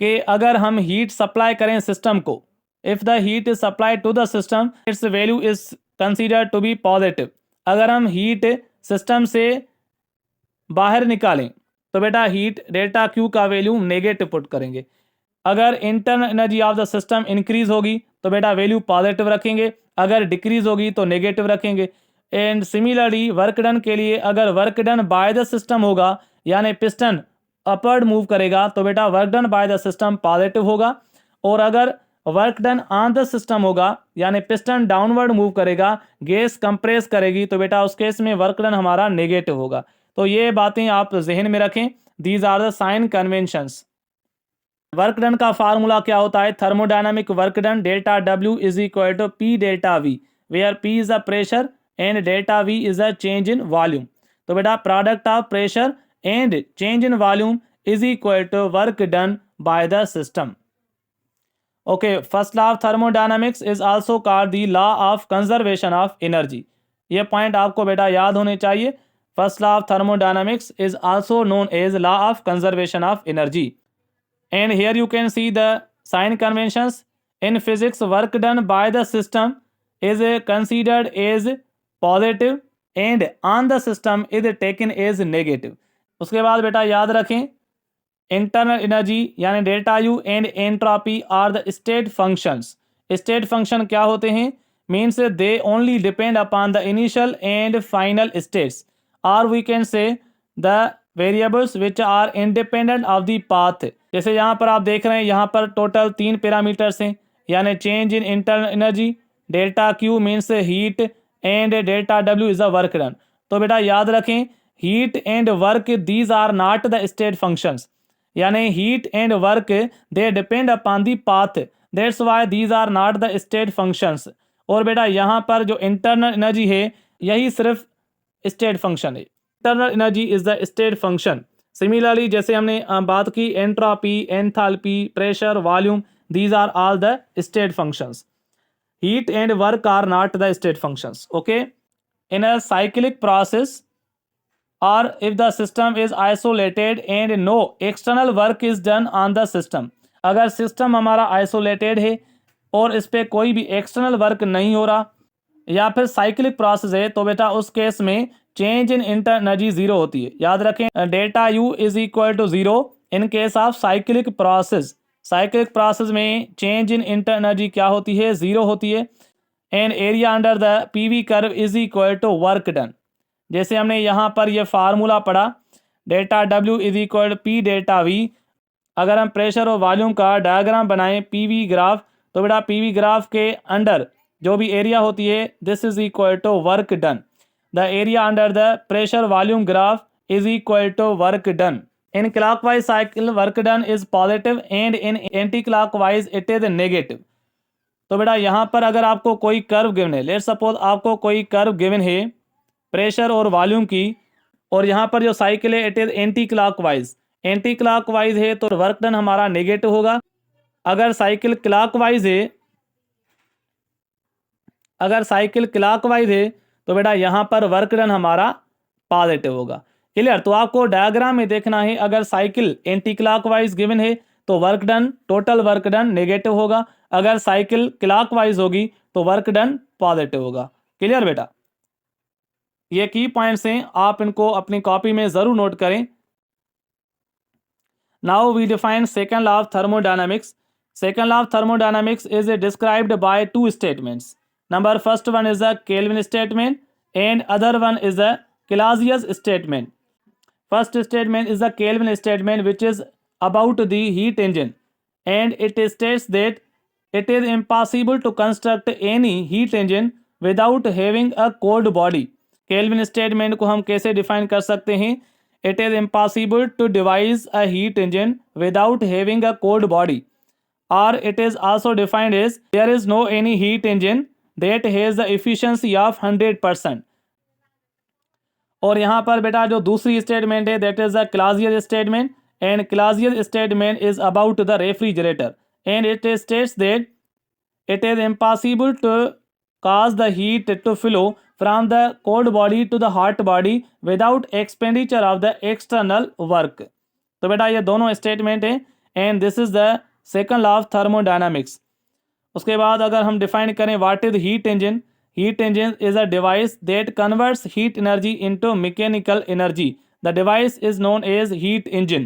कि अगर हम हीट सप्लाई करें सिस्टम को, if the heat is supplied to the system its value is considered to be positive. अगर हम हीट सिस्टम से बाहर निकालें तो बेटा हीट डेल्टा क्यू का वैल्यू नेगेटिव पुट करेंगे। अगर internal energy of the system increase होगी तो बेटा वैल्यू पॉजिटिव रखेंगे, अगर डिक्रीज होगी तो नेगेटिव रखेंगे। एंड सिमिलरली वर्क डन के लिए अगर work done by the system होगा यानी पिस्टन अपवर्ड मूव करेगा तो बेटा work done by the system positive होगा, और अगर work done on the system होगा यानी पिस्टन डाउनवर्ड मूव करेगा, गैस कंप्रेस करेगी, तो बेटा उस केस में वर्क डन हमारा नेगेटिव होगा। तो ये बातें आप जहन में रखें, these are the sign conventions. Work done का फार्मूला क्या होता है? Thermodynamic work done delta W is equal to P delta V, where P is the pressure and delta V is a change in volume. तो बेटा product of pressure and change in volume is equal to work done by the system. Okay, first law of thermodynamics is also called the law of conservation of energy. ये point आपको बेटा याद होने चाहिए। First law of thermodynamics is also known as law of conservation of energy. And here you can see the sign conventions. In physics, work done by the system is considered as positive and on the system is taken as negative. उसके बाद बेटा याद रखें, internal energy यानी delta U and entropy are the state functions. State function क्या होते हैं? Means they only depend upon the initial and final states, और we can say the variables which are independent of the path. जैसे यहाँ पर आप देख रहे हैं, यहाँ पर टोटल 3 पैरामीटर्स हैं, यानी change in internal energy, delta Q means heat and delta W is the work done. तो बेटा याद रखें, heat and work these are not the state functions, यानी heat and work they depend upon the path, that's why these are not the state functions. और बेटा यहाँ पर जो इंटरनल एनर्जी है यही सिर्फ स्टेट फंक्शन है, internal energy is the state function. Similarly जैसे हमने बात की entropy, enthalpy, pressure, volume, these are all the state functions. Heat and work are not the state functions. Okay, in a cyclic process or if the system is isolated and no external work is done on the system, अगर system हमारा isolated है और इस पर कोई भी external work नहीं हो रहा या फिर साइक्लिक प्रोसेस है, तो बेटा उस केस में चेंज इन इंटर एनर्जी 0 होती है। याद रखें, delta U is equal to 0 in case of cyclic process. Cyclic process में चेंज इन इंटर एनर्जी क्या होती है? 0 होती है। And area under the PV curve is equal to work done. जैसे हमने यहाँ पर ये फार्मूला पढ़ा, delta W is equal to P delta V. अगर हम प्रेशर और वॉल्यूम का डायग्राम बनाएं पीवी ग्राफ, तो बेटा पीवी ग्राफ के अंडर जो भी एरिया होती है this is equal to work done. The area under the pressure volume graph is equal to work done. In clockwise cycle work done is positive and in anti-clockwise it is negative. तो बेटा यहाँ पर अगर आपको कोई curve given है, let suppose आपको कोई कर्व गिवन है प्रेशर और वॉल्यूम की, और यहाँ पर जो साइकिल है it is anti clockwise, anti clockwise है तो वर्क डन हमारा नेगेटिव होगा। अगर साइकिल क्लॉकवाइज है, अगर साइकिल क्लॉकवाइज है तो बेटा यहाँ पर वर्क डन हमारा पॉजिटिव होगा। क्लियर? तो आपको डायग्राम में देखना है, अगर साइकिल एंटी क्लॉकवाइज गिवन है तो work done, total work done negative होगा, अगर साइकिल क्लॉकवाइज होगी तो वर्क डन पॉजिटिव होगा। क्लियर बेटा? ये की पॉइंट्स हैं, आप इनको अपनी कॉपी में जरूर नोट करें। Now we define second law of thermodynamics. Second law of thermodynamics is described by two statements. Number first one is a Kelvin statement and other one is a Clausius statement. First statement is the Kelvin statement, which is about the heat engine, and it states that it is impossible to construct any heat engine without having a cold body. Kelvin statement को हम कैसे define कर सकते हैं? It is impossible to devise a heat engine without having a cold body, or it is also defined as there is no any heat engine that has the efficiency of 100%. और यहाँ पर बेटा जो दूसरी statement है that is a Clausius statement, and Clausius statement is about the refrigerator, and it states that it is impossible to cause the heat to flow from the cold body to the hot body without expenditure of the external work. तो बेटा ये दोनों statement है, and this is the second law of thermodynamics. उसके बाद अगर हम define करें what is heat engine, heat engine is a device that converts heat energy into mechanical energy. The device is known as heat engine.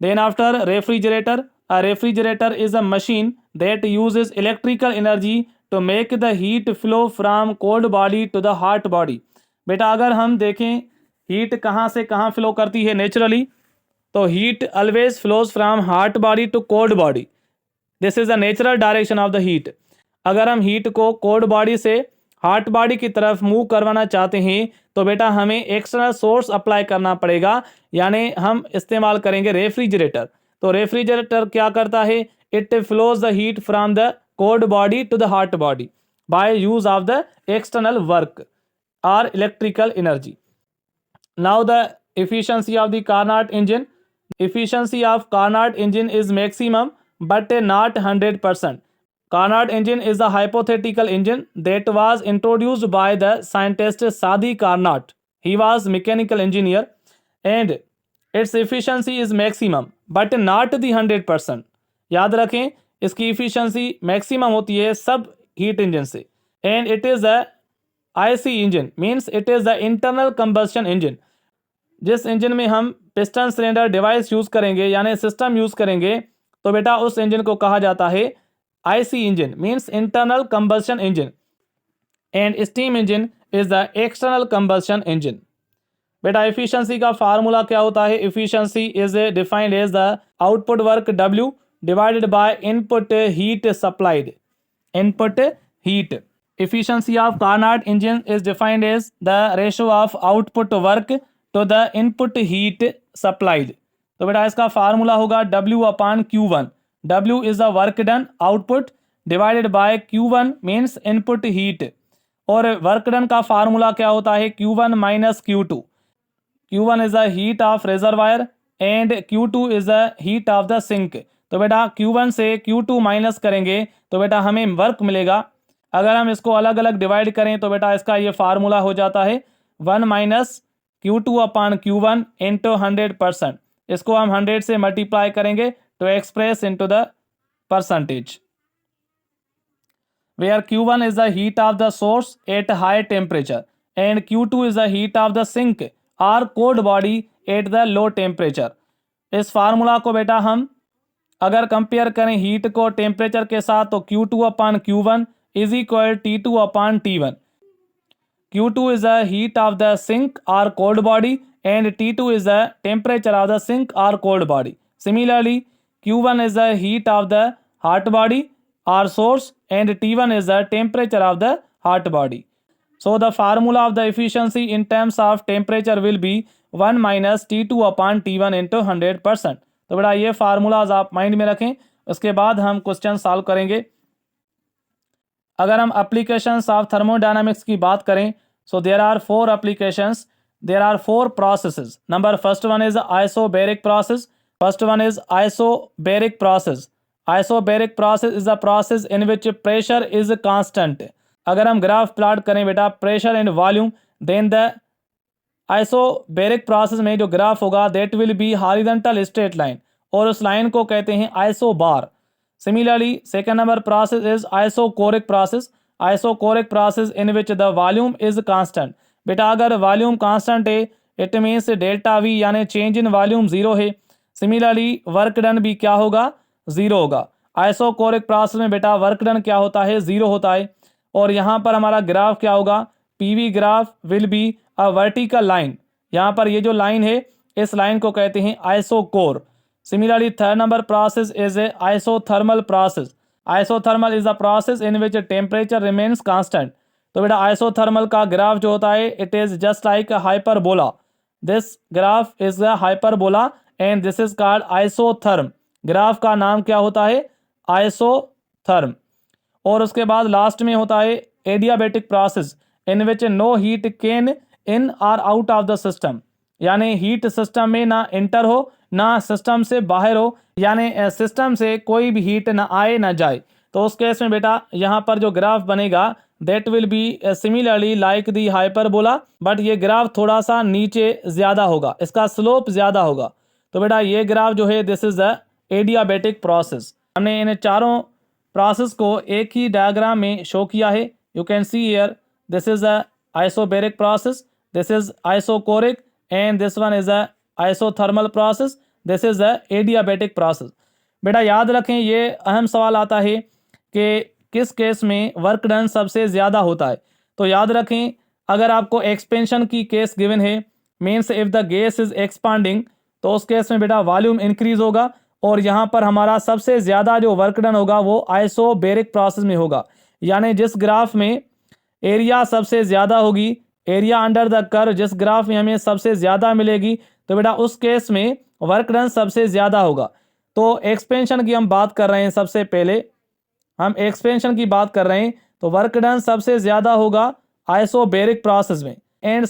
Then after refrigerator, a refrigerator is a machine that uses electrical energy to make the heat flow from cold body to the hot body. बेटा अगर हम देखें heat कहाँ से कहाँ flow करती है naturally, तो heat always flows from hot body to cold body. This is the natural direction of the heat. अगर हम हीट को कोल्ड बॉडी से हॉट बॉडी की तरफ मूव करवाना चाहते हैं तो बेटा हमें एक्सटर्नल सोर्स अप्लाई करना पड़ेगा, यानी हम इस्तेमाल करेंगे रेफ्रिजरेटर। तो रेफ्रिजरेटर क्या करता है? It flows the heat from the cold body to the hot body by use of the external work और electrical energy. Now the efficiency of the Carnot engine. Efficiency of Carnot engine is maximum but not 100%. Carnot engine is a hypothetical engine that was introduced by the scientist Sadi Carnot. He was mechanical engineer and its efficiency is maximum but not the 100%. याद रखें इसकी efficiency maximum होती है सब heat engine से, and it is a IC engine, means it is the internal combustion engine. जिस engine में हम पिस्टन सिलेंडर डिवाइस यूज करेंगे यानी सिस्टम यूज करेंगे तो बेटा उस इंजन को कहा जाता है IC engine, means internal combustion engine, and steam engine is the external combustion engine. बेटा efficiency का फार्मूला क्या होता है? Efficiency is defined as the output work W divided by input heat supplied. Input heat. Efficiency of Carnot engine is defined as the ratio of output work to the input heat supplied. तो बेटा इसका formula होगा W/Q1. W is the work done output divided by Q1 means input heat, और work done का formula क्या होता है? Q1 minus Q2. Q1 is the heat of reservoir and Q2 is the heat of the sink. तो बेटा Q1 से Q2 minus करेंगे तो बेटा हमें वर्क मिलेगा। अगर हम इसको अलग अलग डिवाइड करें तो बेटा इसका ये फार्मूला हो जाता है 1 minus Q2/Q1 into 100%. इसको हम 100 से मल्टीप्लाई करेंगे to express into the percentage, where Q1 is the heat of the source at high temperature and Q2 is the heat of the sink or cold body at the low temperature. इस formula को बेटा हम अगर compare करें heat को temperature के साथ तो Q2/Q1 is equal T2/T1. Q2 is the heat of the sink or cold body and T2 is the temperature of the sink or cold body. Similarly, Q1 is the heat of the hot body or source and T1 is the temperature of the hot body. So the formula of the efficiency in terms of temperature will be 1 minus T2 upon T1 into 100%. तो बेटा ये formulas आप mind में रखें, उसके बाद हम question solve करेंगे। अगर हम एप्लीकेशंस ऑफ थर्मोडायनामिक्स की बात करें, so there are 4 applications, there are 4 processes. Number first one is isobaric process. First one is isobaric process. Isobaric process is a process in which pressure is constant. अगर हम graph plot करें बेटा pressure and volume, then the isobaric process में जो graph होगा that will be horizontal straight line, और उस line को कहते हैं isobar. Similarly, second number process is isochoric process. Isochoric process in which the volume is constant. बेटा अगर वॉल्यूम कांस्टेंट है इट मीन्स डेल्टा वी यानी चेंज इन वॉल्यूम जीरो है। सिमिलरली वर्क डन भी क्या होगा, जीरो होगा। आइसोकोरिक प्रोसेस में बेटा वर्क डन क्या होता है, जीरो होता है। और यहाँ पर हमारा ग्राफ क्या होगा, PV graph will be a vertical line. यहाँ पर ये जो लाइन है इस लाइन को कहते हैं isochore. Similarly, third number process is a isothermal process. Isothermal is a process in which temperature remains constant. तो बेटा isothermal का ग्राफ जो होता है it is just like a hyperbola. This graph is a hyperbola and this is called isotherm. Graph का नाम क्या होता है, isotherm. और उसके बाद लास्ट में होता है adiabatic process in which no heat can in और आउट ऑफ द सिस्टम। यानी हीट सिस्टम में ना इंटर हो ना सिस्टम से बाहर हो, यानी सिस्टम से कोई भी हीट ना आए ना जाए। तो उस केस में बेटा यहाँ पर जो ग्राफ बनेगा that will B similarly like the hyperbola, but ये ग्राफ थोड़ा सा नीचे ज़्यादा होगा, इसका स्लोप ज़्यादा होगा। तो बेटा ये ग्राफ जो है this is the adiabatic process. हमने इन चारों प्रोसेस को एक ही डायग्राम में शो किया है। You can see here this is a isobaric process, this is isochoric and this one is a isothermal process, this is a adiabatic process. बेटा याद रखें ये अहम सवाल आता है कि किस केस में वर्क डन सबसे ज़्यादा होता है। तो याद रखें अगर आपको एक्सपेंशन की केस गिवन है, means if the gas is expanding, तो उस केस में बेटा वॉल्यूम इंक्रीज होगा और यहाँ पर हमारा सबसे ज़्यादा जो वर्क डन होगा वो आइसोबैरिक प्रोसेस में होगा। यानी जिस ग्राफ में एरिया सबसे ज़्यादा होगी, एरिया अंडर द कर्व जिस ग्राफ में हमें सबसे ज़्यादा मिलेगी, तो बेटा उस केस में वर्क डन सबसे ज़्यादा होगा। तो एक्सपेंशन की हम बात कर रहे हैं, सबसे पहले हम एक्सपेंशन की बात कर रहे हैं, तो वर्क डन सबसे ज़्यादा होगा आइसोबैरिक प्रोसेस में। एंड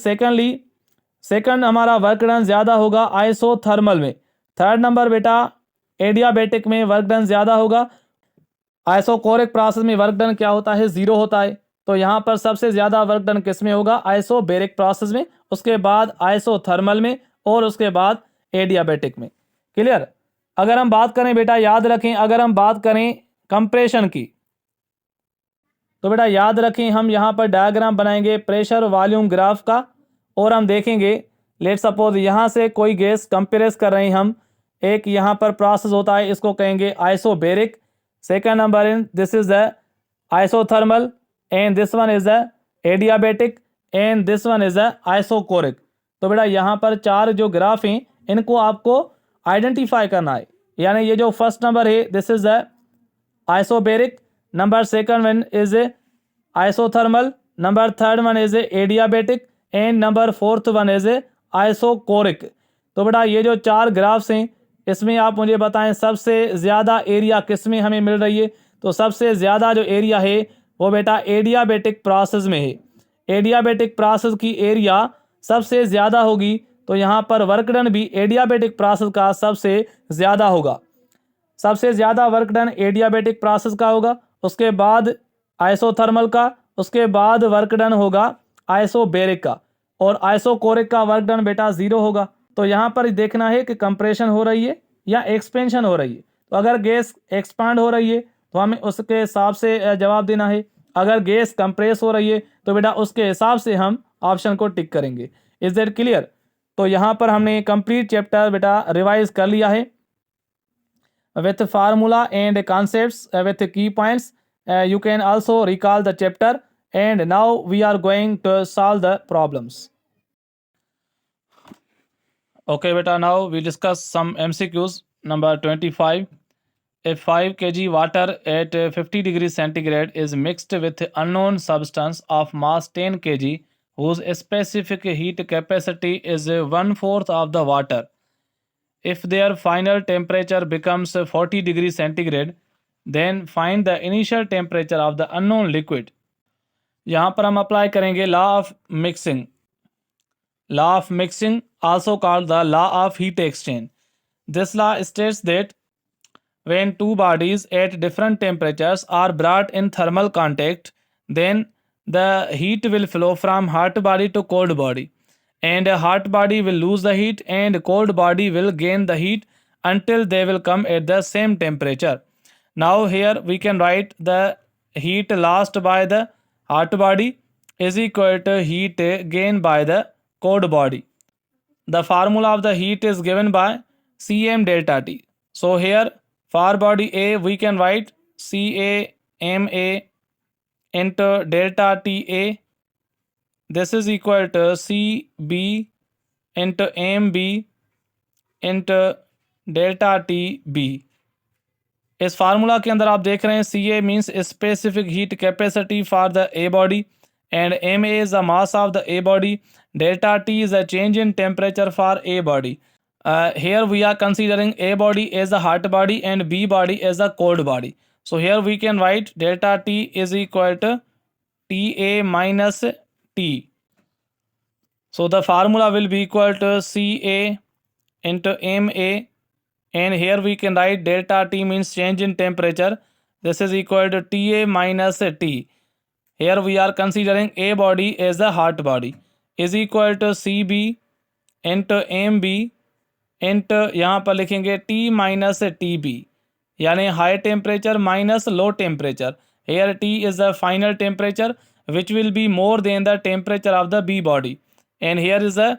सेकंड हमारा वर्क डन ज़्यादा होगा आइसोथर्मल में। थर्ड नंबर बेटा एडियाबैटिक में वर्क डन ज़्यादा होगा। आइसोकोरिक प्रोसेस में वर्क डन क्या होता है, ज़ीरो होता है। तो यहाँ पर सबसे ज़्यादा वर्क डन किस में होगा, आइसोबैरिक प्रोसेस में, उसके बाद आइसोथर्मल में और उसके बाद एडियाबैटिक में। क्लियर। अगर हम बात करें बेटा याद रखें, अगर हम बात करें कंप्रेशन की, तो बेटा याद रखें हम यहाँ पर डायग्राम बनाएंगे प्रेशर वॉल्यूम ग्राफ का, और हम देखेंगे लेट सपोज यहाँ से कोई गैस कंप्रेस कर रहे हैं हम, एक यहाँ पर प्रोसेस होता है इसको कहेंगे isobaric. Second number in this is the isothermal and this one is the adiabatic and this one is the isochoric. तो बेटा यहाँ पर चार जो ग्राफ हैं इनको आपको आइडेंटिफाई करना है। यानी ये जो फर्स्ट नंबर है this is the isobaric, number second one is isothermal, number third one is adiabatic and number fourth one is isochoric. तो बेटा ये जो चार ग्राफ्स हैं इसमें आप मुझे बताएं सबसे ज़्यादा एरिया किस में हमें मिल रही है। तो सबसे ज़्यादा जो एरिया है वो बेटा एडियाबैटिक प्रोसेस में है। एडियाबैटिक प्रोसेस की एरिया सबसे ज़्यादा होगी, तो यहाँ पर वर्क डन भी एडियाबैटिक प्रोसेस का सबसे ज़्यादा होगा। सबसे ज़्यादा वर्क डन एडियाबैटिक प्रोसेस का होगा, उसके बाद आइसोथर्मल का, उसके बाद वर्क डन होगा आइसोबैरिक का, और आइसोकोरिक का वर्क डन बेटा ज़ीरो होगा। तो यहाँ पर देखना है कि कंप्रेशन हो रही है या एक्सपेंशन हो रही है। तो अगर गैस एक्सपांड हो रही है तो हमें उसके हिसाब से जवाब देना है, अगर गैस कंप्रेस हो रही है तो बेटा उसके हिसाब से हम ऑप्शन को टिक करेंगे। Is that clear. तो यहाँ पर हमने कंप्लीट चैप्टर बेटा रिवाइज कर लिया है with formula and concepts with key points. You can also recall the chapter, and now we are going to solve the problems. Okay beta, now we discuss some MCQs. Number 25, If 5 kg water at 50 degrees centigrade is mixed with unknown substance of mass 10 kg whose specific heat capacity is one-fourth of the water, if their final temperature becomes 40 degrees centigrade, then find the initial temperature of the unknown liquid. यहाँ पर हम apply करेंगे law of mixing. Law of mixing, also called the law of heat exchange. This law states that when two bodies at different temperatures are brought in thermal contact, then the heat will flow from hot body to cold body, and a hot body will lose the heat and cold body will gain the heat until they will come at the same temperature. Now here we can write the heat lost by the hot body is equal to heat gained by the cold body. The formula of the heat is given by Cm delta T. So here for body A we can write CA into delta TA. This is equal to CB into MB into delta TB. इस formula के अंदर आप देख रहे हैं CA means specific heat capacity for the a body and MA is the mass of the A body. Delta T is a change in temperature for A body. Here we are considering A body as a hot body and B body as a cold body. So here we can write delta T is equal to TA minus T. So the formula will be equal to CA into MA, and here we can write delta T means change in temperature. This is equal to TA minus T. Here we are considering A body as a hot body is equal to CB into MB into यहाँ पर लिखेंगे T minus TB, यानी high temperature minus low temperature. Here T is the final temperature which will be more than the temperature of the B body, and here is the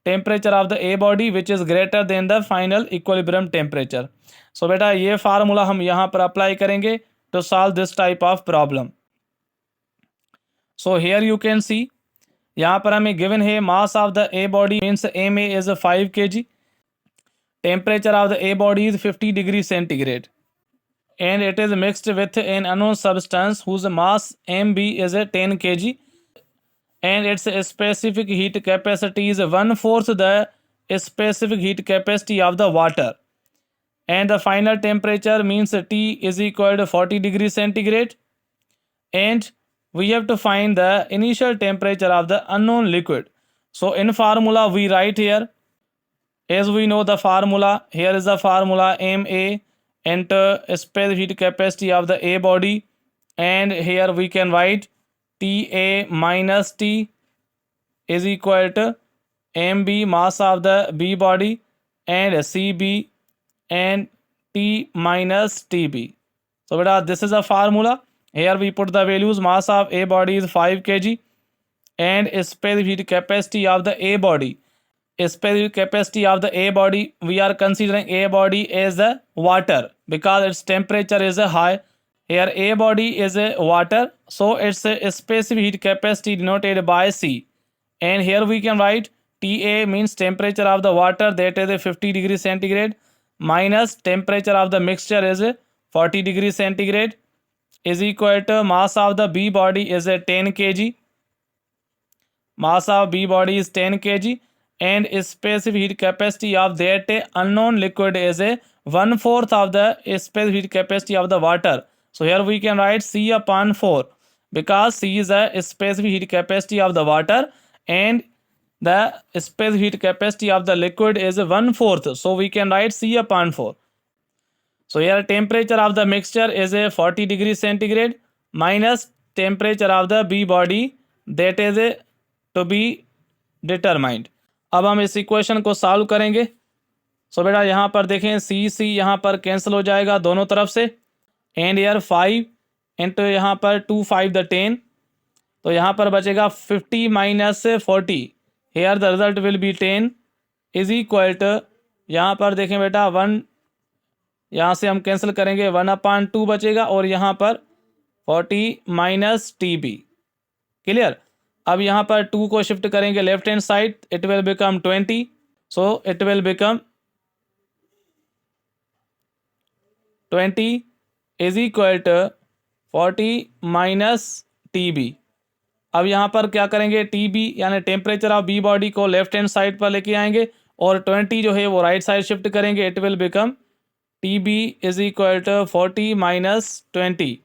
temperature of the A body which is greater than the final equilibrium temperature. So बेटा ये formula हम यहाँ पर apply करेंगे to solve this type of problem. So here you can see यहाँ पर हमें given है mass of the A body means MA is 5 kg, temperature of the A body is 50 degrees centigrade, and it is mixed with an unknown substance whose mass MB is 10 kg, and its specific heat capacity is one-fourth the specific heat capacity of the water, and the final temperature means T is equal to 40 degrees centigrade, and we have to find the initial temperature of the unknown liquid. So in formula we write here, as we know the formula, here is the formula MA into specific heat capacity of the A body, and here we can write TA minus T is equal to MB mass of the B body and CB and T minus TB. So beta this is a formula. Here we put the values. Mass of A body is 5 kg and specific heat capacity of the A body. Specific capacity of the A body, we are considering A body as a water because its temperature is a high. Here A body is a water, so its a specific heat capacity denoted by C. And here we can write TA means temperature of the water, that is a 50 degrees centigrade, minus temperature of the mixture is a 40 degrees centigrade, is equal to mass of the B body is a 10 kg. Mass of B body is 10 kg and specific heat capacity of that unknown liquid is a one-fourth of the specific heat capacity of the water. So here we can write C upon 4 because C is a specific heat capacity of the water and the specific heat capacity of the liquid is one-fourth. So we can write C upon 4. So here temperature of the mixture is a 40 degrees centigrade minus temperature of the B body, that is a to be determined. अब हम इस equation को solve करेंगे. सो बेटा यहाँ पर देखें C यहाँ पर कैंसिल हो जाएगा दोनों तरफ से, एंड ईयर 5 इंटू यहाँ पर 2 5 द 10, तो यहाँ पर बचेगा 50 minus 40. Here the result will be 10 is equal to, यहाँ पर देखें बेटा 1, यहाँ से हम कैंसिल करेंगे 1/2 बचेगा और यहाँ पर 40 माइनस TB. क्लियर. अब यहाँ पर 2 को शिफ्ट करेंगे left hand side, it will become 20. So it will become 20 is equal to 40 minus TB। अब यहाँ पर क्या करेंगे, TB यानी टेम्परेचर ऑफ बी बॉडी को लेफ्ट हैंड साइड पर लेके आएंगे और 20 जो है वो राइट साइड शिफ्ट करेंगे। It will become TB is equal to 40 minus 20।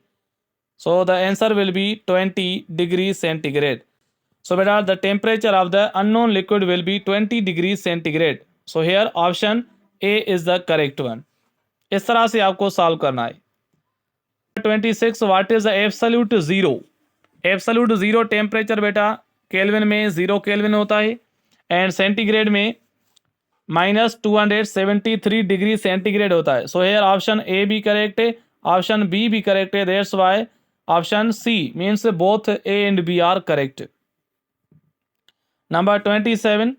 So the answer will be 20 degree centigrade. So बेटा the temperature of the unknown liquid will be 20 degree centigrade. So here option A is the correct one. इस तरह से आपको solve करना है। 26 what is the absolute zero. Absolute zero temperature बेटा kelvin में 0 kelvin होता है एंड सेंटीग्रेड में -273 डिग्री सेंटीग्रेड होता है। सो हेयर ऑप्शन ए भी करेक्ट है, ऑप्शन बी भी करेक्ट है। That's why option C means both A and B are correct. Number 27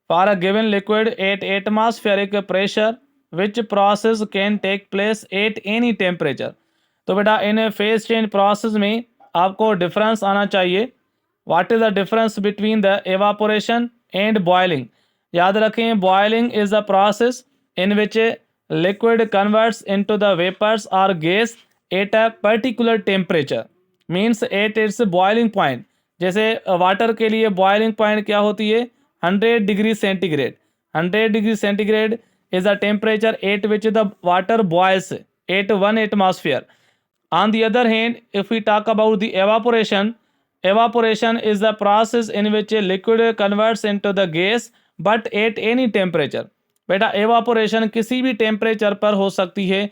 for a given liquid at atmospheric pressure which process can take place at any temperature. तो बेटा इन phase change process में आपको difference आना चाहिए। What is the difference between the evaporation and boiling. याद रखें boiling is the process in which liquid converts into the vapours और gas at a particular temperature means at its boiling point. जैसे water के लिए boiling point क्या होती है, 100 degree centigrade. 100 degree centigrade is the temperature at which the water boils at 1 atmosphere. On the other hand, if we talk about the evaporation, evaporation is the process in which a liquid converts into the gas but at any temperature. बेटा evaporation किसी भी temperature पर हो सकती है।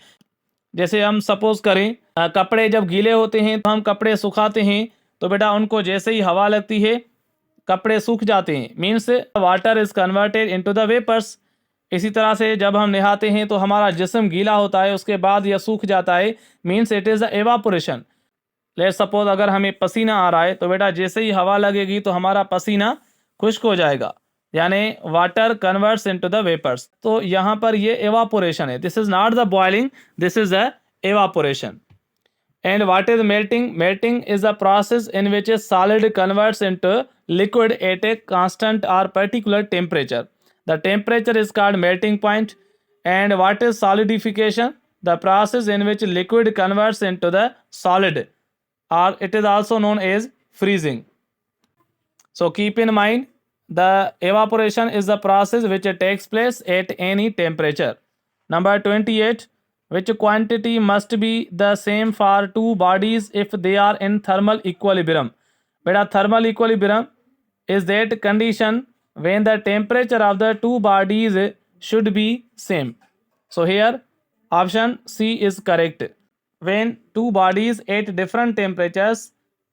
जैसे हम suppose करें कपड़े जब गीले होते हैं तो हम कपड़े सुखाते हैं तो बेटा उनको जैसे ही हवा लगती है कपड़े सूख जाते हैं, means water is converted into the vapours. इसी तरह से जब हम नहाते हैं तो हमारा जिस्म गीला होता है, उसके बाद यह सूख जाता है, means it is the evaporation. Let's suppose अगर हमें पसीना आ रहा है तो बेटा जैसे ही हवा लगेगी तो हमारा पसीना खुश्क हो जाएगा, यानी water converts into the vapours. तो यहाँ पर ये एवापोरेशन है। This is not the boiling, this is the evaporation. And what is melting. Melting is the process in which a solid converts into liquid at a constant और particular temperature. The temperature is called melting point. And what is solidification? The process in which liquid converts into the solid, or it is also known as freezing. So keep in mind the evaporation is the process which takes place at any temperature. Number 28, which quantity must be the same for two bodies if they are in thermal equilibrium? Beta thermal equilibrium is that condition when the temperature of the two bodies should be same. So here option C is correct. When two bodies at different temperatures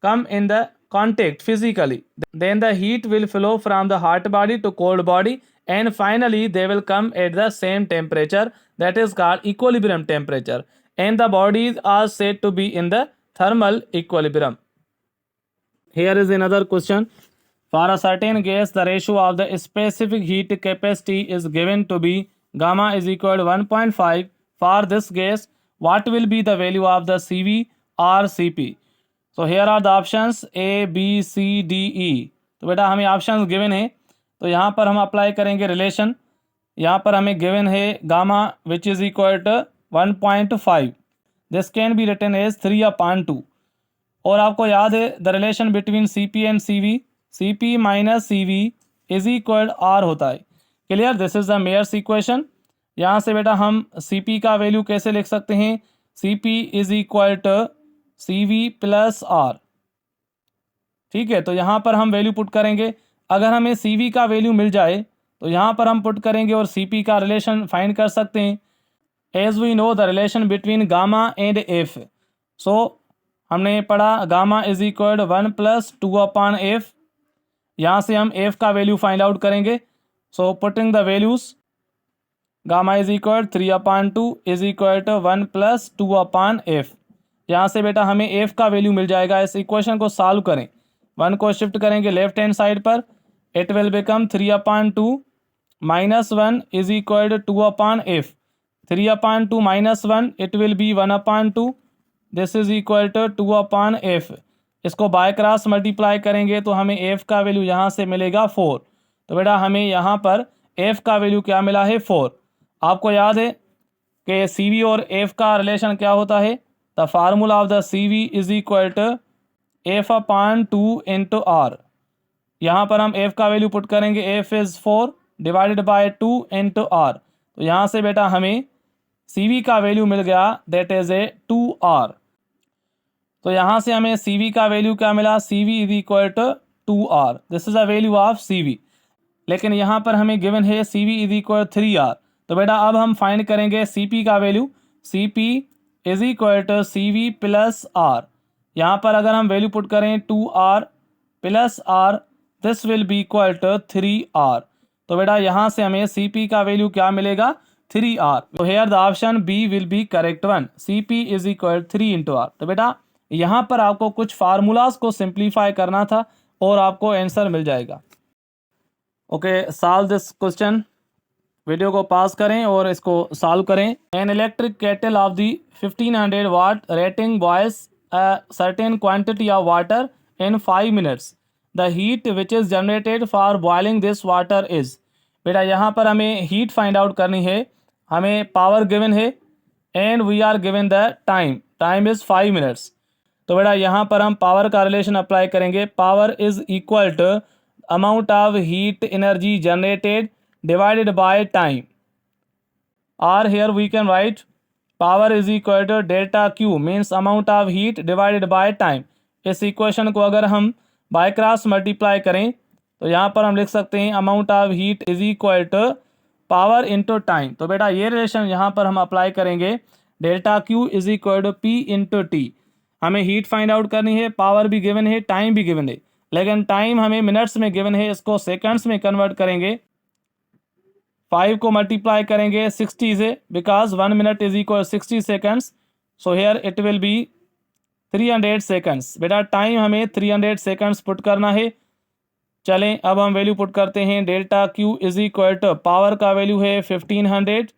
come in the contact physically, then the heat will flow from the hot body to cold body and finally they will come at the same temperature, that is called equilibrium temperature, and the bodies are said to be in the thermal equilibrium. Here is another question. For a certain gas, the ratio of the specific heat capacity is given to be gamma is equal to 1.5. For this gas, what will be the value of the CV or CP? So here are the options A, B, C, D, E. तो बेटा हमें options given है तो यहाँ पर हम apply करेंगे relation. यहाँ पर हमें गिवन है gamma which is equal to 1.5। This can be written as 3/2। और आपको याद है the relation between CP and CV, CP minus CV is equal R होता है। Clear, this is the Mayer's equation. यहाँ से बेटा हम CP का वैल्यू कैसे लिख सकते हैं, CP is equal to CV plus R। ठीक है, तो यहाँ पर हम वैल्यू पुट करेंगे। अगर हमें CV का वैल्यू मिल जाए तो यहाँ पर हम पुट करेंगे और CP का रिलेशन फाइंड कर सकते हैं। As we know the relation between gamma and F। So हमने पढ़ा गामा इज इक्वल 1 + 2/f। यहाँ से हम F का वैल्यू फाइंड आउट करेंगे। So putting the values, gamma is equal 3/2 is equal to 1 + 2/f। यहाँ से बेटा हमें F का वैल्यू मिल जाएगा। इस इक्वेशन को सॉल्व करें, 1 को शिफ्ट करेंगे लेफ्ट हैंड साइड पर, it will become 3/2 - 1 is equal to 2/f। 3/2 - 1 it will be 1/2। This is equal to 2/f। इसको बाय क्रॉस मल्टीप्लाई करेंगे तो हमें F का वैल्यू यहाँ से मिलेगा 4। तो बेटा हमें यहाँ पर F का वैल्यू क्या मिला है, 4। आपको याद है कि सी वी और एफ का रिलेशन क्या होता है। The formula of the C V is equal to F upon 2 into R. यहाँ पर हम एफ का वैल्यू पुट करेंगे, F is 4 divided by 2 into R. तो यहाँ से बेटा हमें सी वी का वैल्यू मिल गया, दैट इज़ ए 2R। तो यहाँ से हमें सी वी का वैल्यू क्या मिला, C V is equal to 2R। This is the value of C V. लेकिन यहाँ पर हमें गिवन है सी वी इज इक्वल 3R। तो बेटा अब हम फाइंड करेंगे सी पी का value. C P is equal to C V plus R. यहाँ पर अगर हम वैल्यू पुट करें 2R plus R, this will be equal to 3R। तो बेटा यहाँ से हमें सी पी का वैल्यू क्या मिलेगा, 3R। तो here the option B will be correct one, C P is equal 3 into R. तो बेटा यहाँ पर आपको कुछ फार्मूलाज को सिंप्लीफाई करना था और आपको आंसर मिल जाएगा। Okay, solve this question. Video को पास करें और इसको सॉल्व करें। An electric kettle of the 1500 watt rating boils a certain quantity of water in 5 minutes. The heat which is generated for boiling this water is. बेटा यहाँ पर हमें हीट फाइंड आउट करनी है, हमें पावर गिवन है and we are given the time, time is 5 minutes. तो बेटा यहाँ पर हम पावर का रिलेशन अप्लाई करेंगे। Power is equal to amount of heat energy generated divided by time, or here we can write power is equal to delta Q means amount of heat divided by time। इस equation को अगर हम by cross multiply करें तो यहाँ पर हम लिख सकते हैं amount of heat is equal to power into time. तो बेटा ये रिलेशन यहाँ पर हम अप्लाई करेंगे, delta Q is equal to P into T. हमें हीट फाइंड आउट करनी है, पावर भी गिवन है, टाइम भी गिवन है, लेकिन टाइम हमें मिनट्स में गिवन है, इसको सेकंड्स में कन्वर्ट करेंगे। 5 को मल्टीप्लाई करेंगे 60 से, because 1 minute is equal 60 seconds. So here it will B 300 seconds. बेटा टाइम हमें 300 सेकंड्स पुट करना है। चलें अब हम वैल्यू पुट करते हैं। Delta Q is equal to power का वैल्यू है 1500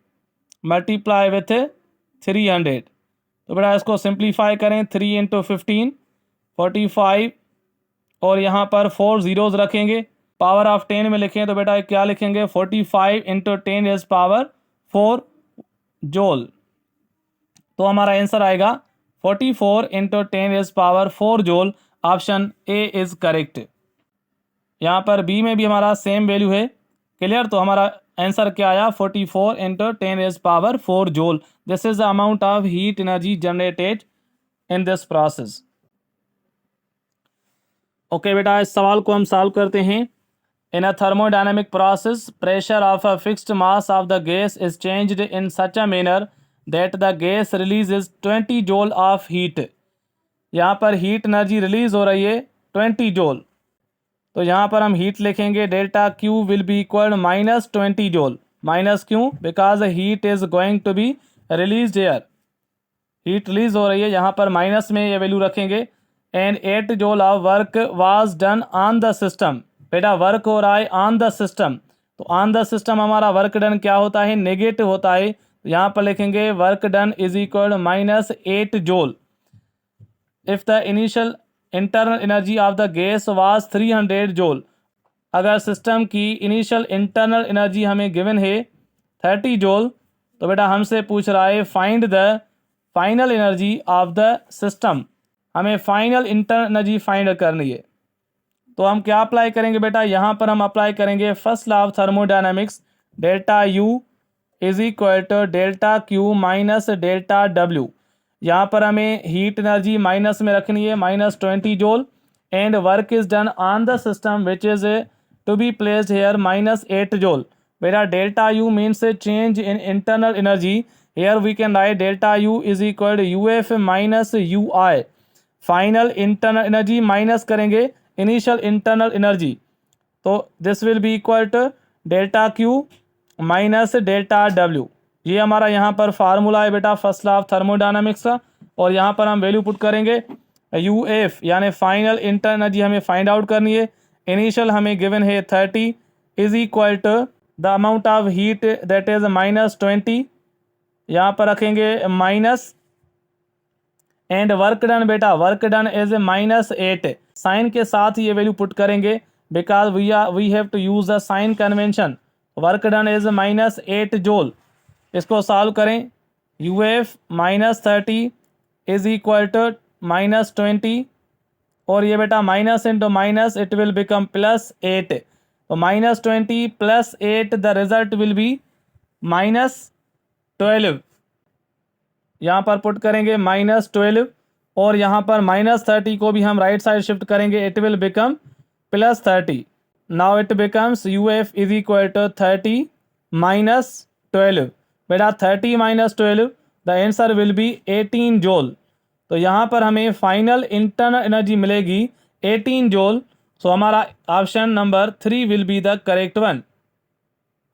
मल्टीप्लाई विथ 300। तो बेटा इसको सिंप्लीफाई करें, 3 इंटू 15 45 और यहाँ पर 4 जीरोज़ रखेंगे। पावर ऑफ 10 में लिखें तो बेटा क्या लिखेंगे, 45 इंटू 10 इज पावर 4 जोल। तो हमारा आंसर आएगा 44 इंटू 10 इज पावर 4 जोल। Option A is correct. यहाँ पर बी में भी हमारा सेम वैल्यू है, क्लियर। तो हमारा आंसर क्या आया, 44 इंटू 10 इज पावर 4 जोल। This is the amount of heat energy generated in this process. Okay बेटा, इस सवाल को हम सॉल्व करते हैं। In a thermodynamic process, pressure of a fixed mass of the gas is changed in such a manner that the gas releases 20 joule of heat। यहाँ पर heat energy release हो रही है 20 जोल। तो यहाँ पर हम हीट लिखेंगे, delta Q will be equal minus 20 joule. Minus क्यों, because heat is going to be release here. Heat release हो रही है, यहाँ पर माइनस में ये वैल्यू रखेंगे। एंड 8 जोल of work was done on the system. बेटा वर्क हो रहा है ऑन द सिस्टम, तो ऑन द सिस्टम हमारा वर्क डन क्या होता है, नेगेटिव होता है। तो यहाँ पर लिखेंगे work done is equal minus 8 जोल। If the initial internal energy of the gas was 300 जोल। अगर सिस्टम की इनिशियल इंटरनल एनर्जी हमें गिवन है 30 जोल, तो बेटा हमसे पूछ रहा है find the final energy of the system. हमें फाइनल इंटरनल एनर्जी फाइंड करनी है। तो हम क्या अप्लाई करेंगे बेटा, यहाँ पर हम अप्लाई करेंगे first law of thermodynamics, delta U is equal to delta Q minus delta W. यहाँ पर हमें हीट एनर्जी माइनस में रखनी है, minus 20 joule. And work is done on the system which is to be placed here minus 8 joule. बेटा delta U means change in internal energy. Here we can write delta U is equal U F minus U I. Final internal energy minus करेंगे initial internal energy, तो this will be equal to delta Q minus delta W. ये हमारा यहाँ पर formula है बेटा first law of thermodynamics का। और यहाँ पर हम वैल्यू पुट करेंगे यू एफ, यानी फाइनल इंटरनल एनर्जी हमें फाइंड आउट करनी है। इनिशियल हमें गिवन है 30 is equal to the amount of heat that is minus 20। यहाँ पर रखेंगे माइनस एंड वर्क डन, बेटा work done is minus 8। Sign के साथ ये वैल्यू पुट करेंगे because we have to use the sign convention. Work done is minus 8 joule. इसको solve करें UF -30 इज इक्वल टू -20, और ये बेटा minus into minus it will become +8, तो -20 +8 द रिजल्ट विल बी -12। यहाँ पर पुट करेंगे -12, और यहाँ पर -30 को भी हम राइट साइड शिफ्ट करेंगे, it will become +30। Now it becomes UF is equal to 30 -12। बेटा 30 -12 the answer will be 18 joule. तो यहाँ पर हमें फाइनल इंटरनल एनर्जी मिलेगी 18 जूल। सो हमारा option number 3 will be the correct one.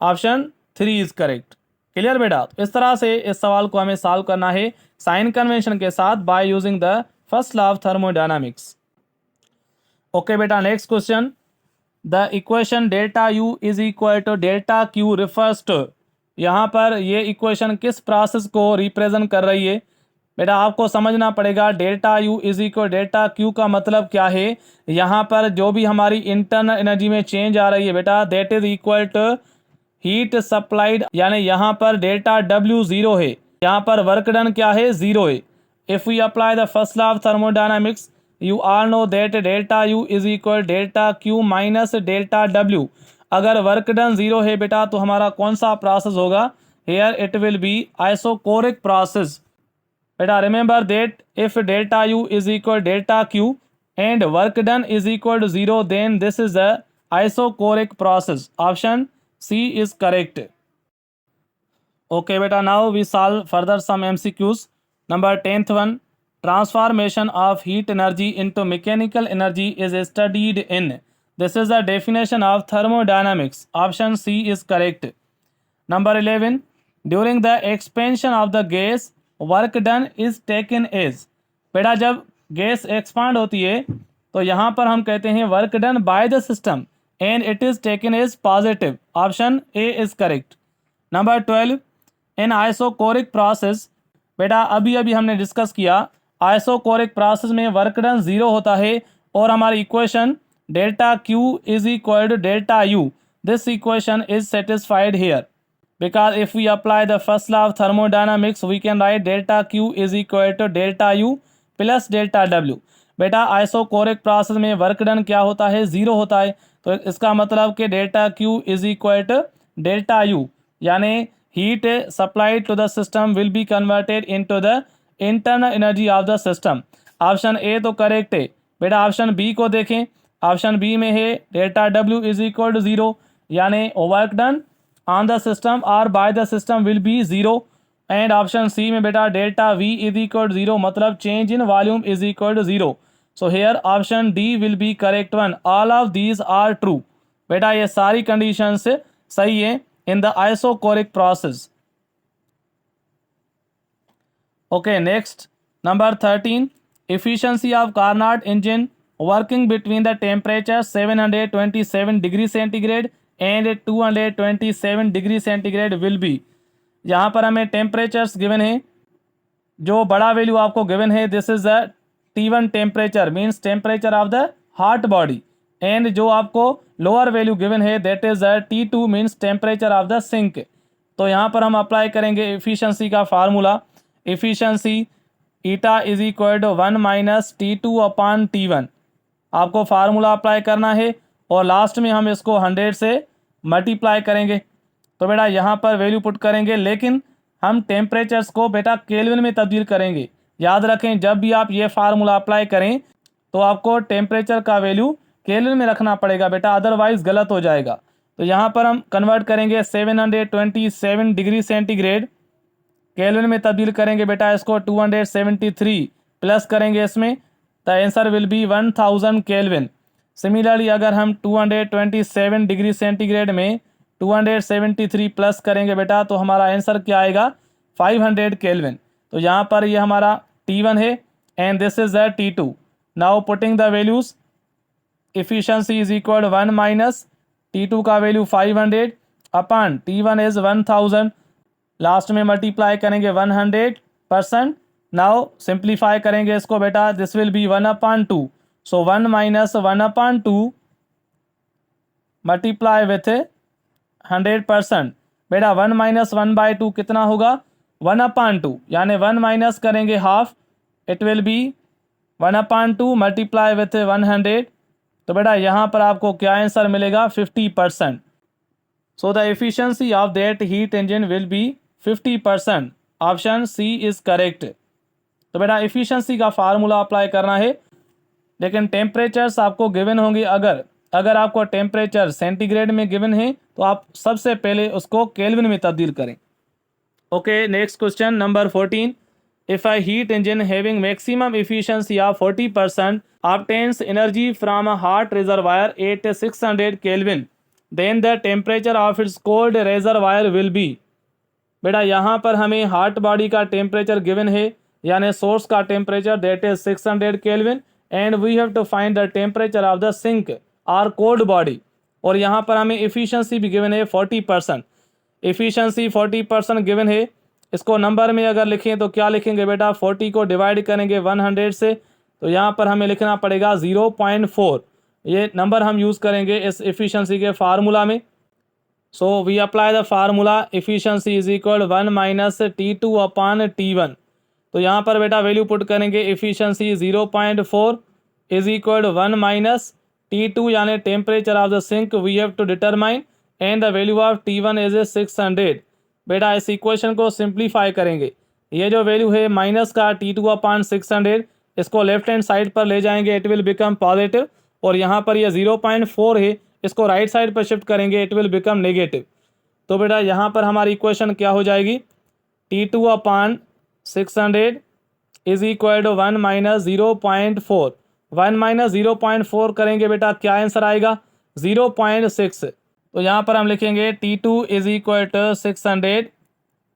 Option 3 is correct. Clear बेटा? तो इस तरह से इस सवाल को हमें सॉल्व करना है साइन कन्वेंशन के साथ by using the first law of thermodynamics. Okay बेटा, next question. The equation delta U is equal to delta Q refers to, यहाँ पर ये इक्वेशन किस प्रोसेस को रिप्रेजेंट कर रही है? बेटा आपको समझना पड़ेगा delta U is equal delta Q का मतलब क्या है। यहाँ पर जो भी हमारी इंटरनल एनर्जी में चेंज आ रही है बेटा, that is equal to heat supplied, यानी यहाँ पर डेल्टा W 0 है, यहाँ पर वर्क डन क्या है? 0 है। If we apply the first law of thermodynamics, you all know that delta U is equal delta Q minus delta W। अगर वर्क डन 0 है बेटा तो हमारा कौन सा प्रोसेस होगा? Here it will be isochoric process. बेटा remember that if delta U is equal delta Q and work done is equal to 0, then this is the isochoric process. Option C is correct. Okay beta, now we solve further some MCQs. Number 10th one, transformation of heat energy into mechanical energy is studied in. This is the definition of thermodynamics. Option C is correct. Number 11, during the expansion of the gas, work done is taken as. बेटा जब gas expand होती है तो यहाँ पर हम कहते हैं work done by the system and it is taken as positive. Option A is correct. Number 12, in isochoric process, बेटा अभी अभी हमने डिस्कस किया आइसोकोरिक प्रोसेस में वर्क डन 0 होता है और हमारी equation delta Q is equal to delta U। This equation is satisfied here because if we apply the first law of thermodynamics we can write delta Q is equal to delta U plus delta W। बेटा isochoric process में work done क्या होता है? 0 होता है, तो इसका मतलब कि delta Q is equal to delta U, यानी heat supplied to the system will be converted into the internal energy of the system. Option A तो करेक्ट है। बेटा ऑप्शन बी को देखें, ऑप्शन बी में है delta W is equal to 0, यानी work done on the system or by the system will be 0, and option C में बेटा delta V is equal to 0, मतलब change in volume is equal to 0। so here option D will be correct one। all of these are true। बेटा ये सारी conditions सही है in the isochoric process। okay, next number 13, efficiency of Carnot engine working between the temperature 727 degree centigrade and 227 degree centigrade will be. यहाँ पर हमें temperatures given है, जो बड़ा वैल्यू आपको गिवन है this is the T1 temperature means temperature of the hot body, and जो आपको लोअर वैल्यू गिवन है that is the T2 means temperature of the sink. तो यहाँ पर हम अप्लाई करेंगे एफिशिएंसी का formula. Efficiency eta is equal to 1 minus T2 upon T1, आपको फार्मूला अप्लाई करना है और लास्ट में हम इसको 100 से मल्टीप्लाई करेंगे। तो बेटा यहाँ पर वैल्यू पुट करेंगे, लेकिन हम टेम्परेचर्स को बेटा केल्विन में तब्दील करेंगे। याद रखें जब भी आप ये फार्मूला अप्लाई करें तो आपको टेम्परेचर का वैल्यू केल्विन में रखना पड़ेगा बेटा, अदरवाइज गलत हो जाएगा। तो यहाँ पर हम कन्वर्ट करेंगे 727 डिग्री सेंटीग्रेड, केल्विन में तब्दील करेंगे बेटा इसको 273 प्लस करेंगे इसमें, the answer will B 1000 kelvin. Similarly अगर हम 227 डिग्री सेंटीग्रेड में 273 प्लस करेंगे बेटा तो हमारा आंसर क्या आएगा? 500 केल्विन। तो यहाँ पर ये हमारा T1 है and this is the T2। Now putting the values, efficiency is equal 1 minus T2 का value 500 upon T1 is 1000, last में मल्टीप्लाई करेंगे 100%। नाउ सिंप्लीफाई करेंगे इसको बेटा, this will be 1/2। So 1 minus 1/2 multiply with 100%। बेटा 1 minus 1/2 कितना होगा? 1/2 यानी 1 माइनस करेंगे half, it will be 1/2 multiply with 100। तो बेटा यहाँ पर आपको क्या आंसर मिलेगा? 50%। So the efficiency of that heat engine will be 50%। Option C is correct. तो बेटा एफिशिएंसी का फार्मूला अप्लाई करना है, लेकिन टेम्परेचर्स आपको गिवन होंगे। अगर आपको टेम्परेचर सेंटीग्रेड में गिवन है तो आप सबसे पहले उसको केल्विन में तब्दील करें। Okay, next question number 14। If a heat engine having maximum efficiency of 40% obtains energy from a hot reservoir at 600 Kelvin, then the temperature of its cold reservoir will be। बेटा यहाँ पर हमें हॉट बॉडी का temperature given है, यानी source का temperature that is 600 kelvin, and we have to find the temperature of the sink और cold body. और यहाँ पर हमें एफिशिएंसी भी गिवन है 40%। एफिशिएंसी 40% गिवन है। इसको नंबर में अगर लिखें तो क्या लिखेंगे बेटा? 40 को डिवाइड करेंगे 100 से, तो यहाँ पर हमें लिखना पड़ेगा 0.4। ये नंबर हम यूज़ करेंगे इस एफिशिएंसी के फार्मूला में। So we apply the formula efficiency is equal 1 minus T2 upon T1। तो यहाँ पर बेटा वैल्यू पुट करेंगे efficiency 0.4 is equal 1 minus T2 यानी temperature of the sink we have to determine and the value of T1 is 600। बेटा इस equation को simplify करेंगे। ये जो वैल्यू है माइनस का T2 अपॉन 600, इसको लेफ्ट हैंड साइड पर ले जाएंगे, इट विल बिकम पॉजिटिव। और यहाँ पर ये 0.4 है, इसको राइट साइड पर शिफ्ट करेंगे, इट विल बिकम नेगेटिव। तो बेटा यहाँ पर हमारी इक्वेशन क्या हो जाएगी? T2 upon 600 is equal to 1 minus 0.4। 1 minus 0.4 करेंगे बेटा, क्या आंसर आएगा? 0.6। तो यहाँ पर हम लिखेंगे T2 is equal to 600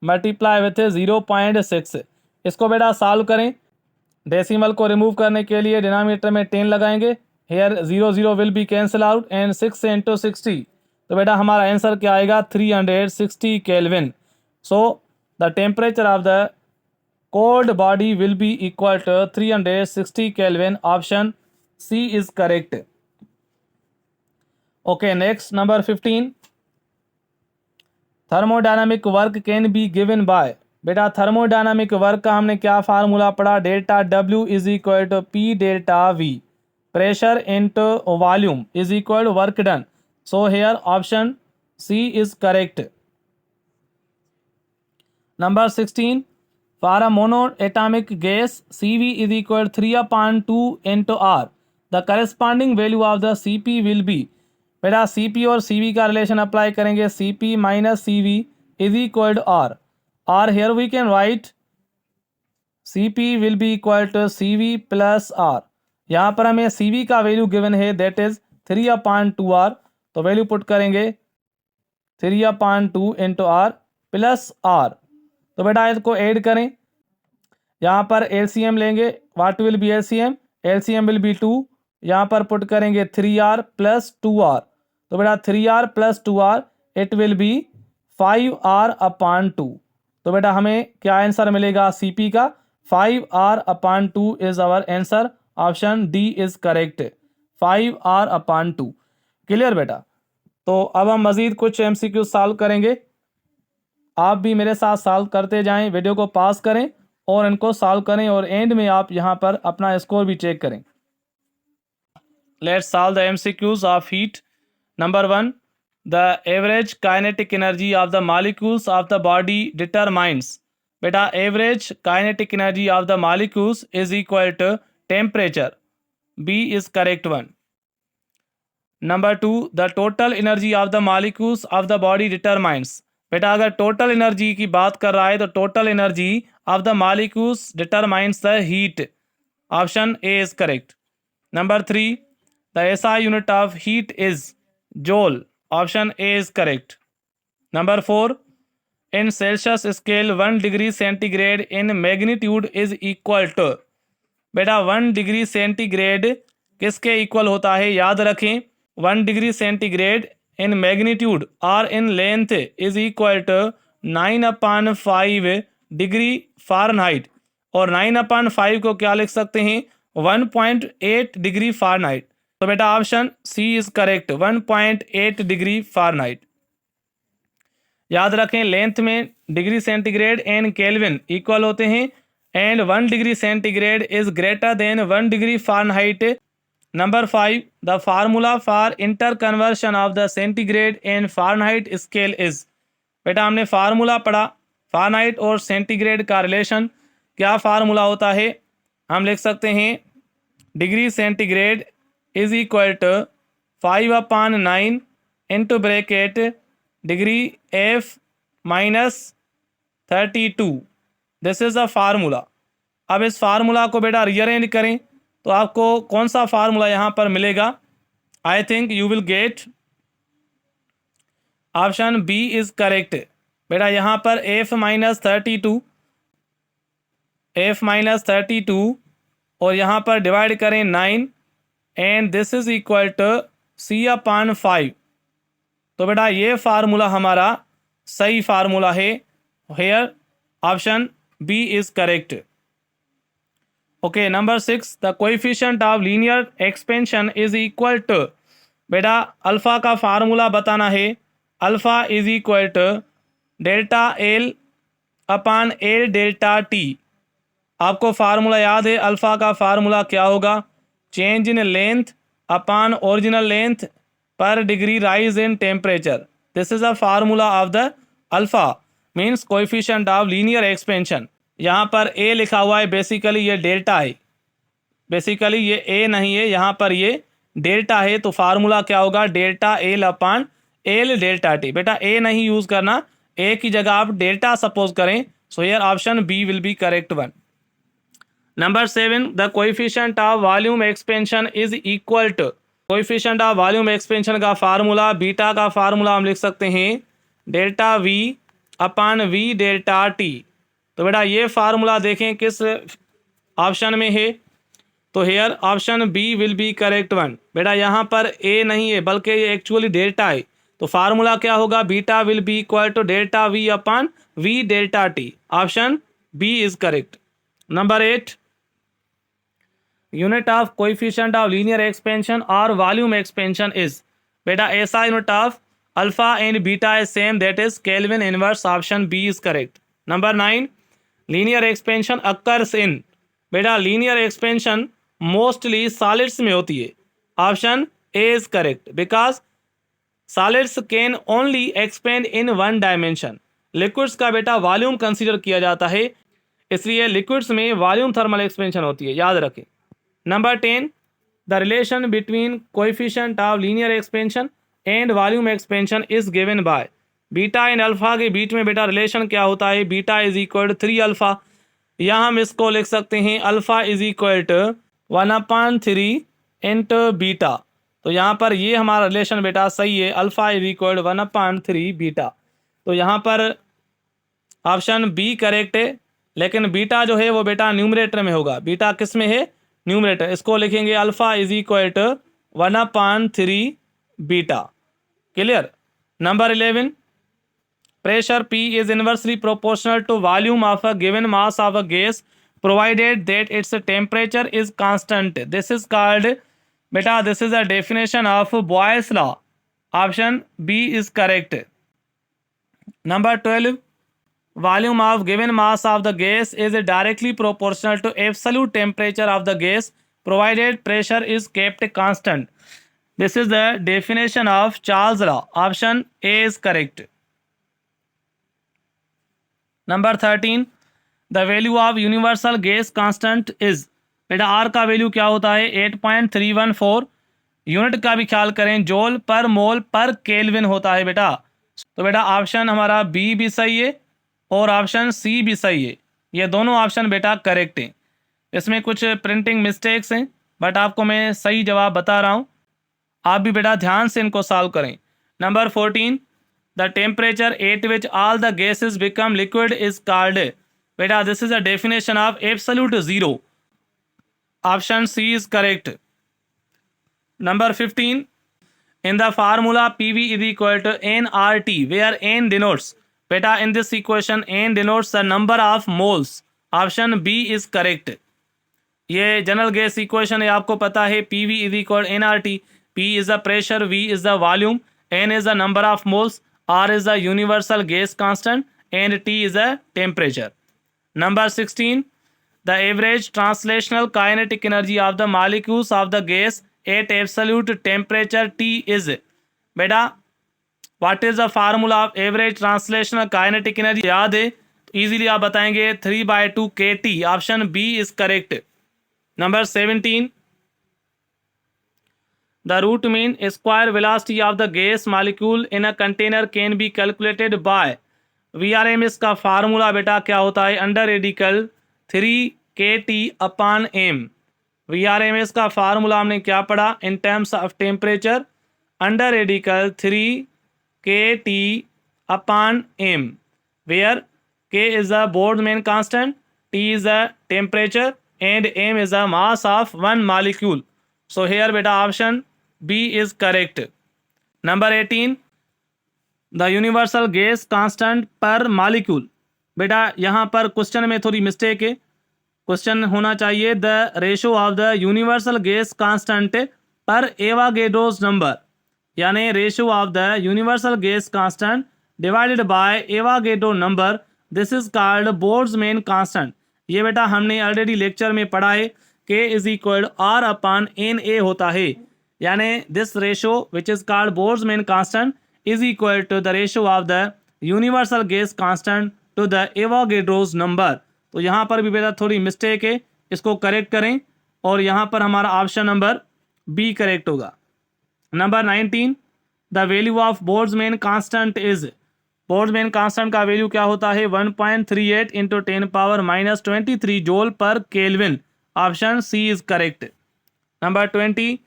multiply with 0.6। इसको बेटा सॉल्व करें। डेसिमल को रिमूव करने के लिए डिनोमिनेटर में 10 लगाएंगे। Here 0 will be cancel out and 6 into 60। तो बेटा हमारा आंसर क्या आएगा? 360 kelvin. So the temperature of the cold body will be equal to 360 kelvin. Option C is correct. Okay, next number 15। Thermodynamic work can be given by. बेटा thermodynamic work का हमने क्या formula पढ़ा? Delta W is equal to P delta V। pressure into volume is equal to work done. So here option C is correct. Number 16. For a monoatomic gas, CV is equal to 3/2 into R. The corresponding value of the CP will be। बेटा CP और CV का relation apply करेंगे। CP minus CV is equal to R। Or here we can write CP will be equal to CV plus R। यहाँ पर हमें CV का value given है that is 3/2R। तो वैल्यू पुट करेंगे 3/2 into R plus R। तो बेटा इसको ऐड करें। यहाँ पर LCM लेंगे। What will B LCM? LCM will be 2। यहाँ पर पुट करेंगे 3R प्लस 2R। तो बेटा 3R plus 2R it will B 5R/2। तो बेटा हमें क्या आंसर मिलेगा? CP का 5R/2 is our answer. Option D is correct. 5R/2। Clear बेटा? तो अब हम मजीद कुछ MCQ सॉल्व करेंगे। आप भी मेरे साथ सॉल्व करते जाएं, वीडियो को पास करें और इनको सॉल्व करें, और एंड में आप यहाँ पर अपना स्कोर भी चेक करें। Let's solve the MCQs of heat. Number 1, the average kinetic energy of the molecules of the body determines. बेटा average kinetic energy of the molecules is equal to temperature। B is correct one. Number 2, the total energy of the molecules of the body determines। बेटा अगर total energy की बात कर रहा है तो total energy of the molecules determines the heat. Option A is correct. Number 3, the SI unit of heat is joule। Option A is correct. Number 4, in Celsius scale 1 degree centigrade in magnitude is equal to। बेटा 1 degree centigrade किसके equal होता है? याद रखें 1 degree centigrade in magnitude और in length is equal to 9/5 degree Fahrenheit. और 9/5 को क्या लिख सकते हैं? 1.8 डिग्री फ़ारेनहाइट। तो बेटा option C is correct, 1.8 degree Fahrenheit. याद रखें लेंथ में degree centigrade and kelvin equal होते हैं and 1 degree centigrade is greater than 1 degree Fahrenheit. Number 5 the formula for interconversion of the centigrade and Fahrenheit scale is. बेटा हमने formula पढ़ा Fahrenheit और centigrade का रिलेशन, क्या formula होता है? हम लिख सकते हैं degree centigrade is equal to 5/9 into bracket degree F minus 32। This is a formula. अब इस फार्मूला को बेटा रीअरेंज करें तो आपको कौन सा फार्मूला यहाँ पर मिलेगा? I think you will get option B is correct. बेटा यहाँ पर F माइनस 32 और यहाँ पर डिवाइड करें 9 and this is equal to C/5। तो बेटा ये फार्मूला हमारा सही फार्मूला है। Here option B is correct. Okay number 6 the coefficient of linear expansion is equal to. बेटा अल्फा का फार्मूला बताना है। Alpha is equal to delta L upon L delta T। आपको फार्मूला याद है अल्फा का फार्मूला क्या होगा? Change in length upon original length per degree rise in temperature. This is a formula of the alpha means coefficient of linear expansion. यहाँ पर ए लिखा हुआ है, बेसिकली ये डेल्टा है, बेसिकली ये ए नहीं है, यहाँ पर ये डेल्टा है। तो फार्मूला क्या होगा? Delta L upon L delta T। बेटा ए नहीं यूज करना, ए की जगह आप डेल्टा सपोज करें। So here option B will be correct one. Number 7 the coefficient of volume expansion is equal to. Coefficient of volume expansion का फार्मूला, बीटा का formula हम लिख सकते हैं delta V upon V delta T। तो बेटा ये फार्मूला देखें किस ऑप्शन में है? तो here option B will be correct one. बेटा यहाँ पर ए नहीं है बल्कि ये एक्चुअली डेल्टा है। तो फार्मूला क्या होगा? Beta will be equal to delta V upon V delta T। Option B is correct. Number 8 unit of coefficient of linear expansion और वॉल्यूम एक्सपेंशन इज। बेटा ऐसा unit of alpha and beta is same, that is kelvin inverse. Option B is correct. Number 9 linear expansion occurs in. बेटा linear expansion mostly solids में होती है। Option A is correct because solids can only expand in one dimension. Liquids का बेटा volume consider किया जाता है, इसलिए लिक्विड्स में वॉल्यूम थर्मल एक्सपेंशन होती है, याद रखें। Number 10 the relation between coefficient of linear expansion and volume expansion is given by. Beta and alpha के बीच में बेटा रिलेशन क्या होता है? Beta is equal to 3 alpha. यहाँ हम इसको लिख सकते हैं alpha is equal to 1/3 into beta. तो यहाँ पर ये हमारा रिलेशन बेटा सही है, alpha is equal to 1/3 beta. तो यहाँ पर ऑप्शन बी करेक्ट है, लेकिन बीटा जो है वो बेटा न्यूमरेटर में होगा। बीटा किस में है? न्यूमरेटर। इसको लिखेंगे alpha is equal to 1/3 beta. Clear. Number 11 pressure P is inversely proportional to volume of a given mass of a gas provided that its temperature is constant. This is called, beta this is a definition of Boyle's law. Option B is correct. Number 12 volume of given mass of the gas is directly proportional to absolute temperature of the gas provided pressure is kept constant. This is the definition of Charles law. Option A is correct. Number 13 the value of universal gas constant is। बेटा are का value क्या होता है? 8.314। Unit का भी ख्याल करें, जोल पर मोल पर केल्विन होता है बेटा। तो बेटा ऑप्शन हमारा बी भी सही है और ऑप्शन सी भी सही है। ये दोनों ऑप्शन बेटा करेक्ट हैं। इसमें कुछ प्रिंटिंग मिस्टेक्स हैं बट आपको मैं सही जवाब बता रहा हूँ, आप भी बेटा ध्यान से इनको सॉल्व करें। Number 14 the temperature at which all the gases become liquid is called। बेटा this is a definition of absolute zero। option C is correct। number 15 in the formula PV is equal to nRT where n denotes, बेटा in this equation n denotes the number of moles। option B is correct। ये general gas equation है, आपको पता है PV is equal to nRT। P is the pressure, V is the volume, n is the number of moles। R is the universal gas constant, and T is the temperature. Number 16. The average translational kinetic energy of the molecules of the gas at absolute temperature T is. बेटा what is the formula of average translational kinetic energy? याद है तो easily आप बताएंगे 3/2 kT. Option B is correct. Number 17. The root mean square velocity of the gas molecule in a container can be calculated by. VRMS का formula बेटा क्या होता है? Under radical 3kT/m. VRMS का फार्मूला हमने क्या पढ़ा इन terms of temperature? Under radical 3kT/m, where K is the Boltzmann constant, T is the temperature, and m is the mass of one molecule. So here beta option B is correct. Number 18. The universal gas constant per molecule. बेटा यहाँ पर question में थोड़ी mistake है. Question होना चाहिए the ratio of the universal gas constant पर एवागेड्रोस number, यानी ratio of the universal gas constant divided by Avogadro number. This is called Boltzmann constant. ये बेटा हमने ऑलरेडी लेक्चर में पढ़ा है. K इज इक्वल R/Na होता है, यानी this ratio which is called Boltzmann constant is equal to the ratio of the universal gas constant to the Avogadro's number. तो यहाँ पर भी बेटा थोड़ी मिस्टेक है, इसको करेक्ट करें और यहाँ पर हमारा ऑप्शन नंबर बी करेक्ट होगा. Number 19. The value of Boltzmann constant is. Boltzmann constant का वैल्यू क्या होता है? 1.38 into 10⁻⁻23 joule per kelvin. Option C is correct. Number 20.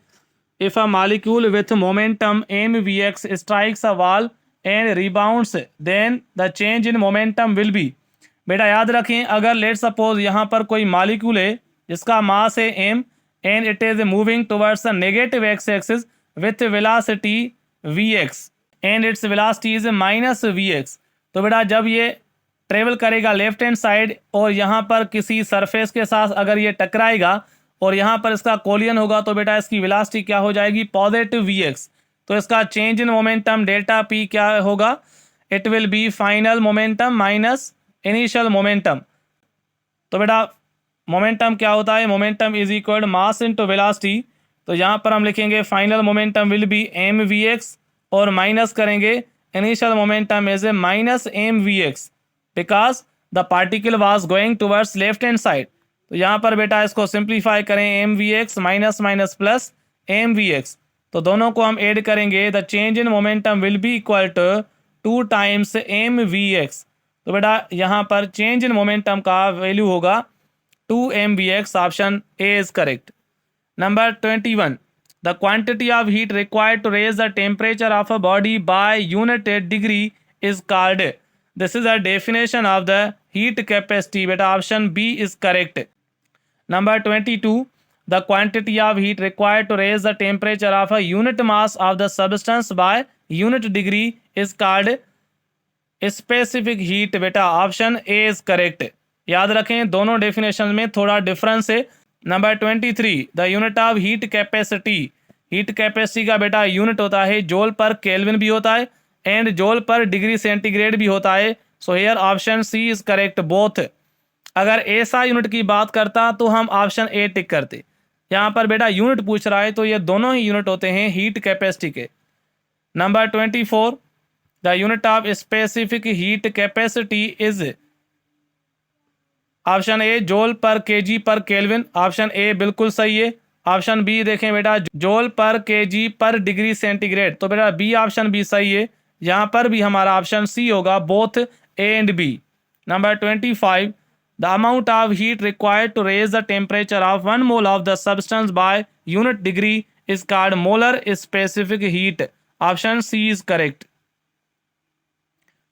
If a molecule with momentum mvx strikes a wall and rebounds, then the change in momentum will be. बेटा याद रखें, अगर late suppose यहाँ पर कोई मॉलिक्यूल है जिसका मास है m and it is moving towards the negative x-axis with velocity vx and its velocity is -vx. तो बेटा जब ये ट्रेवल करेगा लेफ्ट हैंड साइड और यहाँ पर किसी सरफेस के साथ अगर ये टकराएगा और यहाँ पर इसका कोलिजन होगा तो बेटा इसकी वेलोसिटी क्या हो जाएगी? Positive vx. तो इसका change in momentum delta p क्या होगा? It will B final momentum minus initial momentum. तो बेटा मोमेंटम क्या होता है? Momentum is equal mass into velocity. तो यहाँ पर हम लिखेंगे final momentum will B mvx और माइनस करेंगे initial momentum is -mvx because the particle was going towards left hand side. तो यहाँ पर बेटा इसको सिंप्लीफाई करें mvx minus minus plus mvx. तो दोनों को हम ऐड करेंगे. The change in momentum will be equal to 2 times mvx. तो बेटा यहाँ पर चेंज इन मोमेंटम का वैल्यू होगा 2 mvx. Option A is correct. Number 21. The quantity of heat required to raise the temperature of a body by unit degree is called. This is a definition of the heat capacity. बेटा option B is correct. Number 22. The quantity of heat required to raise the temperature of a unit mass of the substance by unit degree is called specific heat. बेटा option A is correct. याद रखें दोनों definition में थोड़ा difference है. Number 23. The unit of heat capacity. Heat capacity का बेटा unit होता है जूल पर केल्विन भी होता है and joule per degree centigrade भी होता है. So here option C is correct both. अगर ऐसा यूनिट की बात करता तो हम ऑप्शन ए टिक करते. यहाँ पर बेटा यूनिट पूछ रहा है तो ये दोनों ही यूनिट होते हैं हीट कैपेसिटी के. Number 24. The unit of specific heat capacity is. Option A joule पर केजी पर केल्विन. ऑप्शन ए बिल्कुल सही है. ऑप्शन बी देखें बेटा जूल पर केजी पर डिग्री सेंटीग्रेड. तो बेटा बी ऑप्शन बी सही है. यहाँ पर भी हमारा ऑप्शन सी होगा both A and B. Number 25. The amount of heat required to raise the temperature of 1 mole of the substance by unit degree is called molar specific heat. Option C is correct.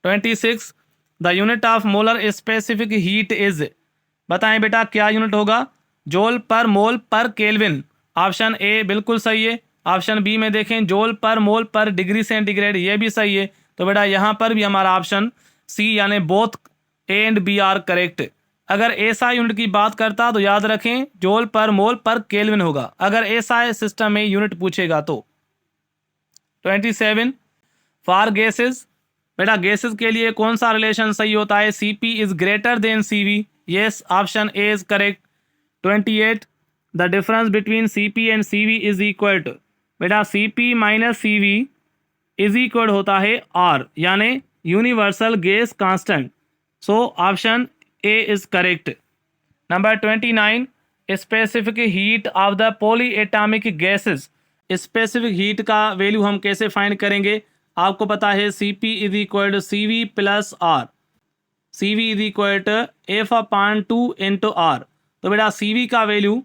26. The unit of molar specific heat is. बताएं बेटा क्या unit होगा? Joule पर mole per kelvin. Option A बिल्कुल सही है. Option B में देखें जूल पर मोल पर डिग्री सेंटीग्रेड, ये भी सही है. तो बेटा यहाँ पर भी हमारा ऑप्शन सी यानी both A and B are correct. अगर ऐसा यूनिट की बात करता तो याद रखें जूल पर मोल पर केल्विन होगा अगर ऐसा सिस्टम में यूनिट पूछेगा तो. 27. फॉर गैसेस बेटा गैसेस के लिए कौन सा रिलेशन सही होता है? Cp is greater than Cv। Yes, option A is correct. 28, the difference between Cp and Cv is equal to, बेटा Cp minus Cv is equal होता है R, यानी universal gas constant. So option A is correct. Number 29, specific heat of the polyatomic gases. Specific heat का value हम कैसे find करेंगे? आपको पता है Cp is equal to Cv plus R। Cv is equal to F upon 2 into R। तो बेटा Cv का वैल्यू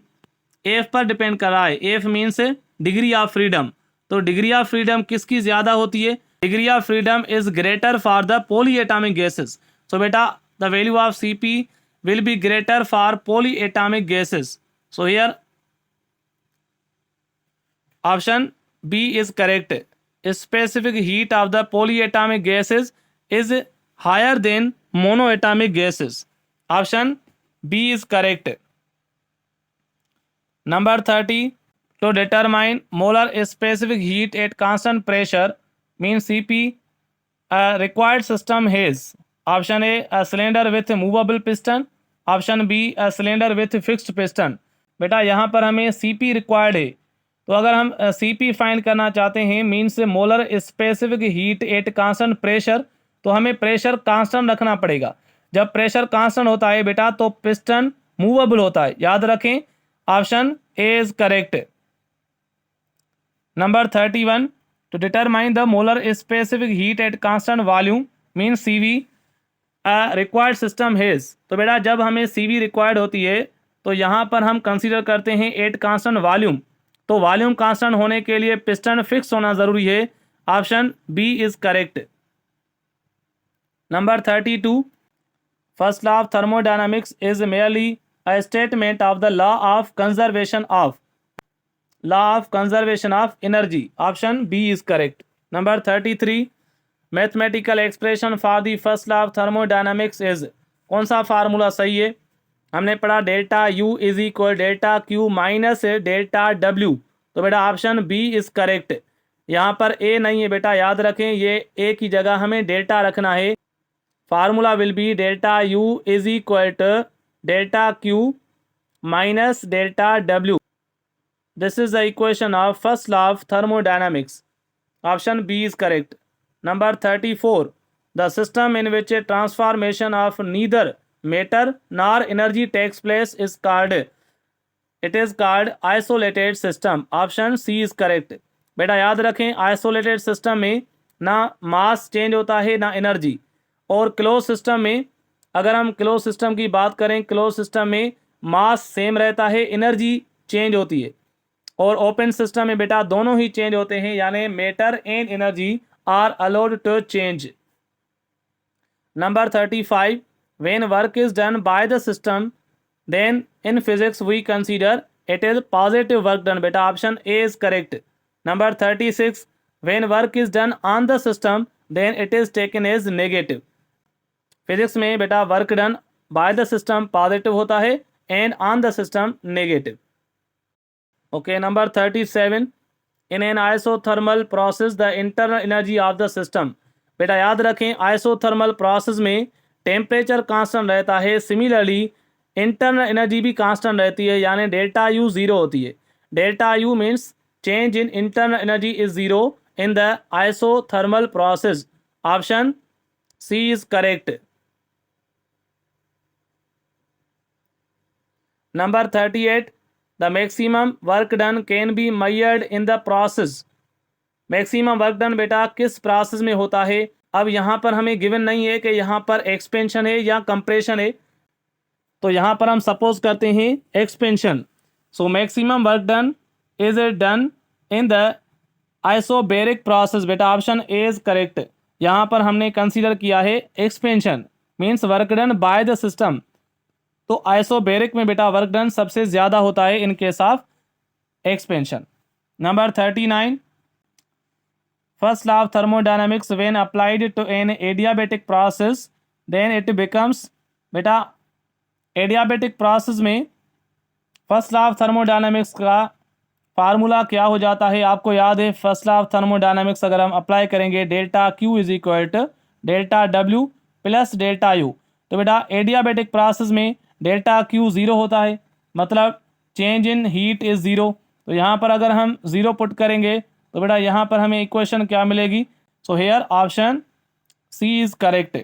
एफ पर डिपेंड कर रहा है। F means degree of freedom. तो डिग्री ऑफ फ्रीडम किसकी ज़्यादा होती है? Degree of freedom is greater for the polyatomic gases. So बेटा the value of Cp will be greater for polyatomic gases. So here option B is correct. Specific heat of the polyatomic gases is higher than monoatomic gases. Option B is correct. Number 30, to determine molar specific heat at constant pressure means Cp, a required system has option A, a cylinder with movable piston, option B, a cylinder with fixed piston। बेटा यहाँ पर हमें Cp required है, तो अगर हम Cp find करना चाहते हैं means molar specific heat at constant pressure, तो हमें प्रेशर कांस्टेंट रखना पड़ेगा। जब प्रेशर कांस्टेंट होता है बेटा तो पिस्टन मूवेबल होता है, याद रखें। Option A is correct. Number 31, to determine the molar specific heat at constant volume means Cv, required system has. तो बेटा जब हमें Cv रिक्वायर्ड होती है तो यहाँ पर हम कंसीडर करते हैं एट कांस्टेंट वॉल्यूम। तो वॉल्यूम कांस्टेंट होने के लिए पिस्टन फिक्स होना ज़रूरी है। Option B is correct. Number 32, first law of thermodynamics is merely a statement of the law of conservation of energy. Option B is correct. Number 33, mathematical expression for the first law of thermodynamics is. कौन सा formula सही है? हमने पढ़ा delta U is equal delta Q minus delta W. तो बेटा option B is correct. यहाँ पर ए नहीं है बेटा, याद रखें, ये ए की जगह हमें डेल्टा रखना है। Formula will be delta U is equal to delta Q minus delta W. This is the equation of first law of thermodynamics. Option B is correct. Number 34, the system in which a transformation of neither matter nor energy takes place is called isolated system. Option C is correct. बेटा याद रखें, isolated system में ना mass change होता है ना energy. और close system में, अगर हम क्लोज सिस्टम की बात करें, क्लोज सिस्टम में मास सेम रहता है, एनर्जी चेंज होती है। और ओपन सिस्टम में बेटा दोनों ही चेंज होते हैं, यानी matter and energy are allowed to change. Number 35, when work is done by the system, then in physics we consider it is positive work done. बेटा option A is correct. Number 36, when work is done on the system, then it is taken as negative. Physics में बेटा work done by the system positive होता है and on the system negative. Okay, number 37, in an isothermal process the internal energy of the system. बेटा याद रखें, isothermal process में temperature constant रहता है, सिमिलरली इंटरनल एनर्जी भी कांस्टेंट रहती है, यानी डेल्टा यू ज़ीरो होती है। Delta U means change in internal energy is zero in the isothermal process. Option C is correct. Number 38, the maximum work done can be measured in the process. Maximum work done बेटा किस process में होता है? अब यहाँ पर हमें given नहीं है कि यहाँ पर एक्सपेंशन है या कंप्रेशन है, तो यहाँ पर हम सपोज करते हैं expansion. So maximum work done is done in the isobaric process. बेटा ऑप्शन ए इज करेक्ट। यहाँ पर हमने कंसीडर किया है expansion means work done by the system, तो आइसोबैरिक में बेटा वर्क डन सबसे ज़्यादा होता है in case of expansion. Number 39, first law of thermodynamics when applied to an adiabatic process then it becomes. बेटा एडियाबैटिक प्रोसेस में फर्स्ट लॉ ऑफ थर्मोडायनामिक्स का फार्मूला क्या हो जाता है? आपको याद है, फर्स्ट लॉ ऑफ थर्मोडायनामिक्स अगर हम अप्लाई करेंगे delta Q is equal to delta W plus delta U। तो बेटा एडियाबेटिक प्रोसेस में डेल्टा Q ज़ीरो होता है, मतलब change in heat is zero. तो यहाँ पर अगर हम ज़ीरो पुट करेंगे तो बेटा यहाँ पर हमें इक्वेशन क्या मिलेगी? So here option C is correct.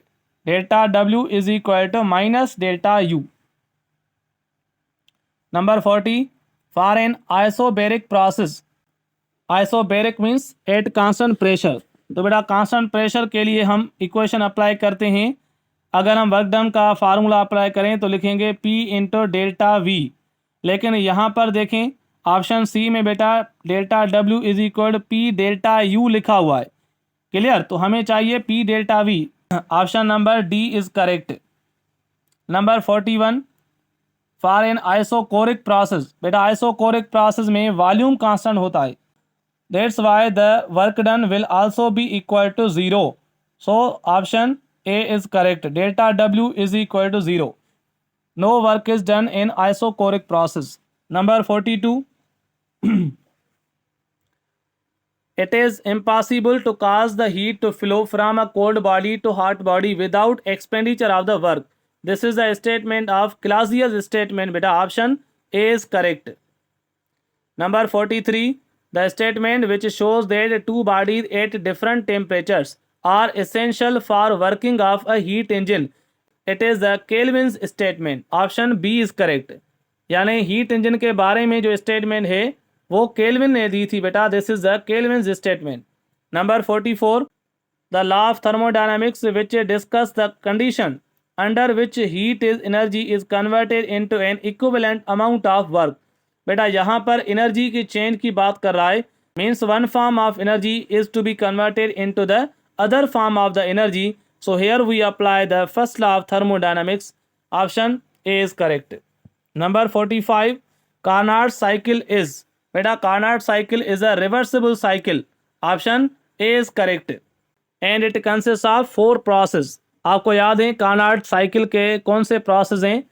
Delta W is equal to minus delta U। Number 40, for an isobaric process, isobaric means at constant pressure. तो बेटा कांस्टेंट प्रेशर के लिए हम इक्वेशन अप्लाई करते हैं। अगर हम वर्क डन का फार्मूला अप्लाई करें तो लिखेंगे P इंटू डेल्टा वी। लेकिन यहाँ पर देखें ऑप्शन सी में बेटा delta W is equal P delta U लिखा हुआ है। क्लियर? तो हमें चाहिए P delta V। Option number D is correct. Number 41, for an isochoric process, बेटा आइसोकोरिक प्रोसेस में वॉल्यूम कांस्टेंट होता है। That's why the work done will also be equal to 0. So option A is correct. Delta W is equal to 0. No work is done in isochoric process. Number 42. It is impossible to cause the heat to flow from a cold body to hot body without expenditure of the work. This is the statement of Clausius statement. Beta option A is correct. Number 43. The statement which shows that two bodies at different temperatures are essential for working of a heat engine. It is the Kelvin's statement. Option B is correct. यानी heat engine के बारे में जो statement है वो kelvin ने दी थी बेटा। This is the Kelvin's statement. Number 44, the law of thermodynamics which discuss the condition under which heat is energy is converted into an equivalent amount of work. बेटा यहाँ पर एनर्जी की चेंज की बात कर रहा है। Means one form of energy is to be converted into the other form of the energy. So here we apply the first law of thermodynamics. Option A is correct. Number 45, Carnot cycle is, बेटा Carnot cycle is a reversible cycle. Option A is correct. And it consist of 4 process. आपको याद है Karnat cycle के कौन से process हैं?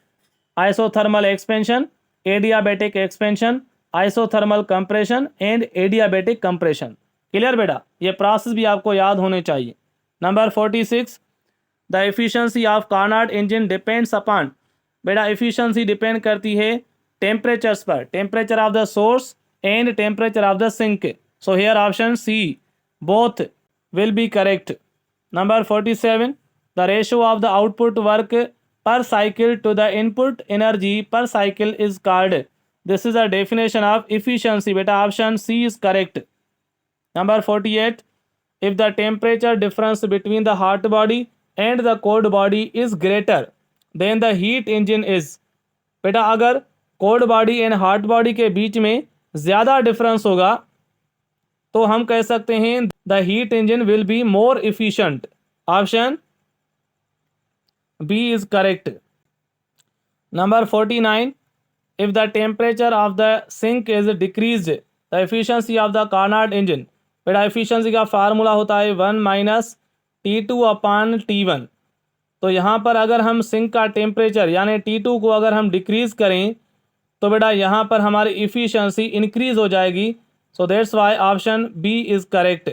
Isothermal expansion, adiabatic expansion, isothermal compression and adiabatic compression. Clear बेटा? ये प्रोसेस भी आपको याद होने चाहिए। Number 46, the efficiency of Carnot engine depends upon, बेटा एफिशिएंसी डिपेंड करती है टेम्परेचर्स पर, temperature of the source and temperature of the sink. So here option C both will be correct. Number 47, the ratio of the output work per cycle to the input energy per cycle is called. This is a definition of efficiency. Beta option C is correct. Number 48, if the temperature difference between the hot body and the cold body is greater then the heat engine is, बेटा अगर cold body and hot body के बीच में ज़्यादा difference होगा तो हम कह सकते हैं the heat engine will be more efficient. Option B is correct. Number 49, if the temperature of the sink is decreased, the efficiency of the Carnot engine, बेटा efficiency का फार्मूला होता है 1 माइनस T2 अपॉन T1। तो यहाँ पर अगर हम sink का टेम्परेचर यानी T2 को अगर हम डिक्रीज करें तो बेटा यहाँ पर हमारी इफ़िशेंसी इंक्रीज हो जाएगी। So that's why option B is correct.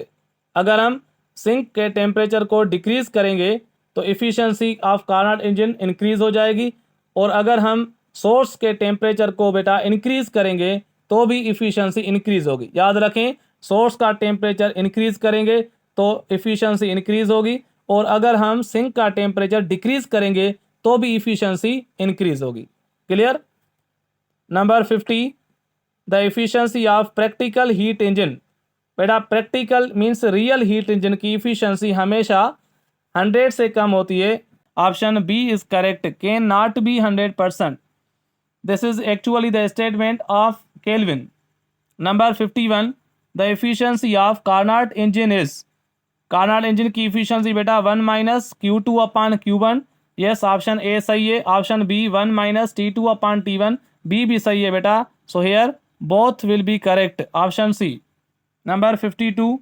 अगर हम सिंक के टेम्परेचर को डिक्रीज करेंगे तो efficiency of Carnot engine increase हो जाएगी, और अगर हम सोर्स के टेम्परेचर को बेटा इंक्रीज करेंगे तो भी इफ़िशेंसी इंक्रीज होगी। याद रखें, सोर्स का टेम्परेचर इंक्रीज करेंगे तो इफ़िशेंसी इंक्रीज होगी, और अगर हम सिंक का टेम्परेचर डिक्रीज करेंगे तो भी इफ़िशेंसी इंक्रीज होगी। Clear? Number 50, the efficiency of practical heat engine, बेटा practical means real heat engine की इफ़िशेंसी हमेशा 100 से कम होती है। Option B is correct, can not be 100%। This is actually the statement of Kelvin. Number 51, the efficiency of Carnot engine is, Carnot engine की efficiency बेटा 1 minus Q2 upon Q1। Yes, option A सही है। Option B 1 minus T2 upon T1, B भी सही है बेटा। So here both will be correct. Option C. Number 52,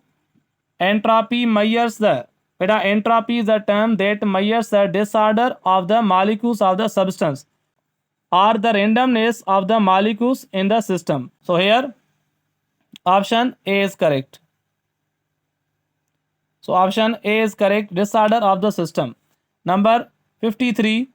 entropy measures the, बेटा entropy is a term that measures the disorder of the molecules of the substance or the randomness of the molecules in the system. So here option A is correct. So option A is correct. Disorder of the system. Number 53.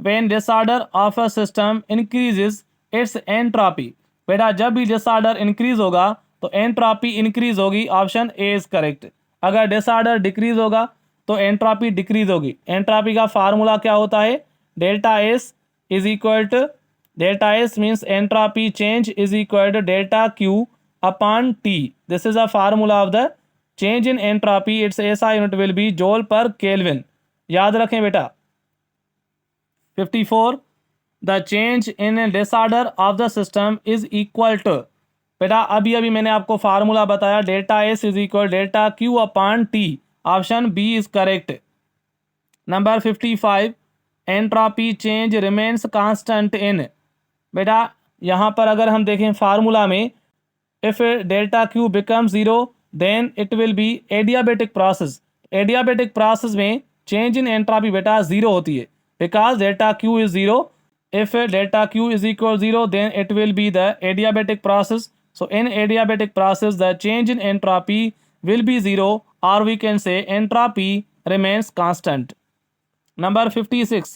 When disorder of a system increases its entropy. बेटा जब भी disorder increase होगा तो entropy increase होगी. Option A is correct. अगर disorder decrease होगा तो entropy decrease होगी. एंट्रोपी का फार्मूला क्या होता है? Delta S is equal to, delta S means entropy change is equal to delta Q upon T. This is a formula of the change in entropy. Its SI unit will be joule per kelvin. याद रखें बेटा. 54. The change in disorder of the system is equal to. बेटा अभी अभी मैंने आपको formula बताया, delta S is equal delta Q upon T. Option B is correct. Number 55. Entropy change remains constant in. बेटा यहाँ पर अगर हम देखें फार्मूला में, if delta Q become zero then it will be adiabatic process. Adiabatic process में change in entropy बेटा zero होती है, because delta Q is zero. If delta Q is equal 0, then it will be the adiabatic process. So in adiabatic process, the change in entropy will be 0, or we can say entropy remains constant. Number 56.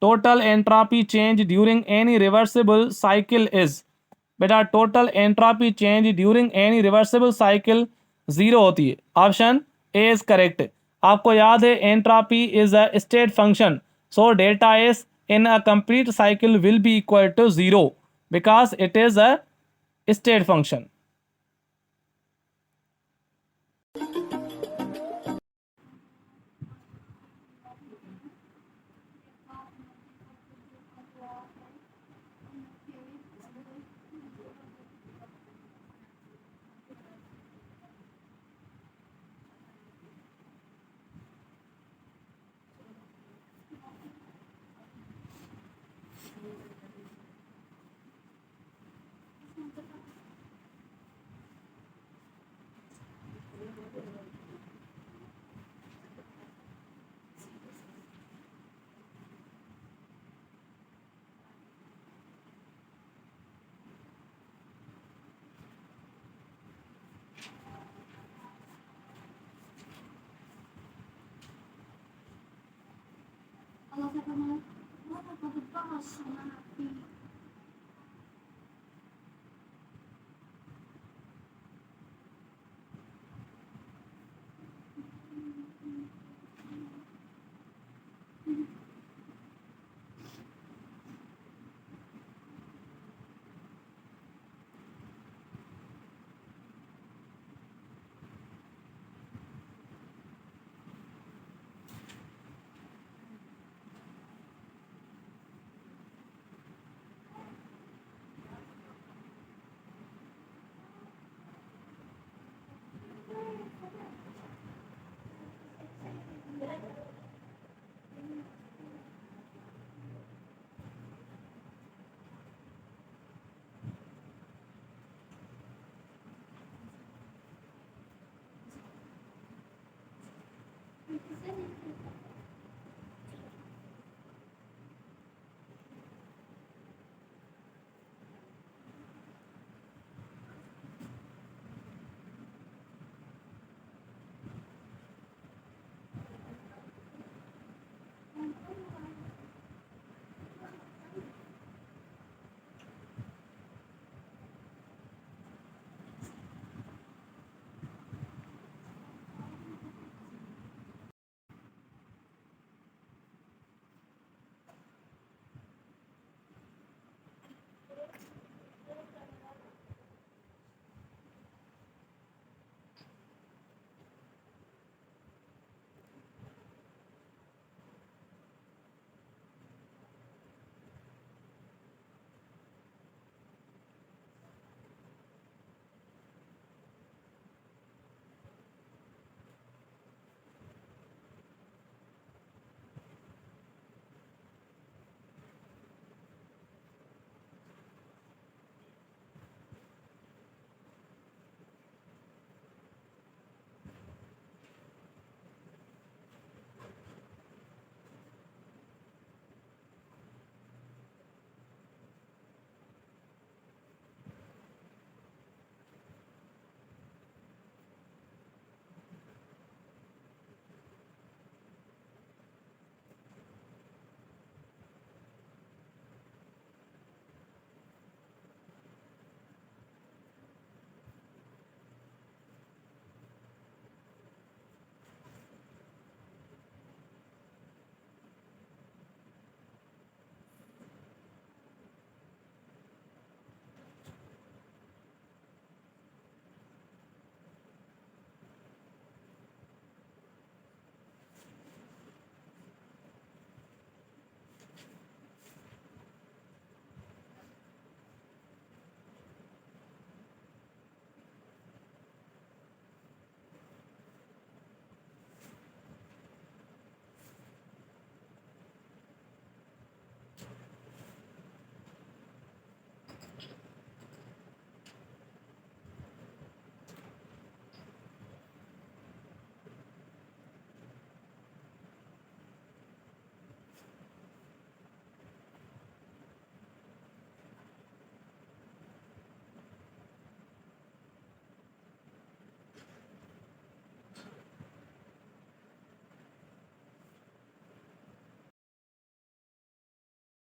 Total entropy change during any reversible cycle is. बेटा total entropy change during any reversible cycle 0 होती है. Option A is correct. आपको याद है entropy is a state function. So delta S in a complete cycle will be equal to 0 because it is a state function.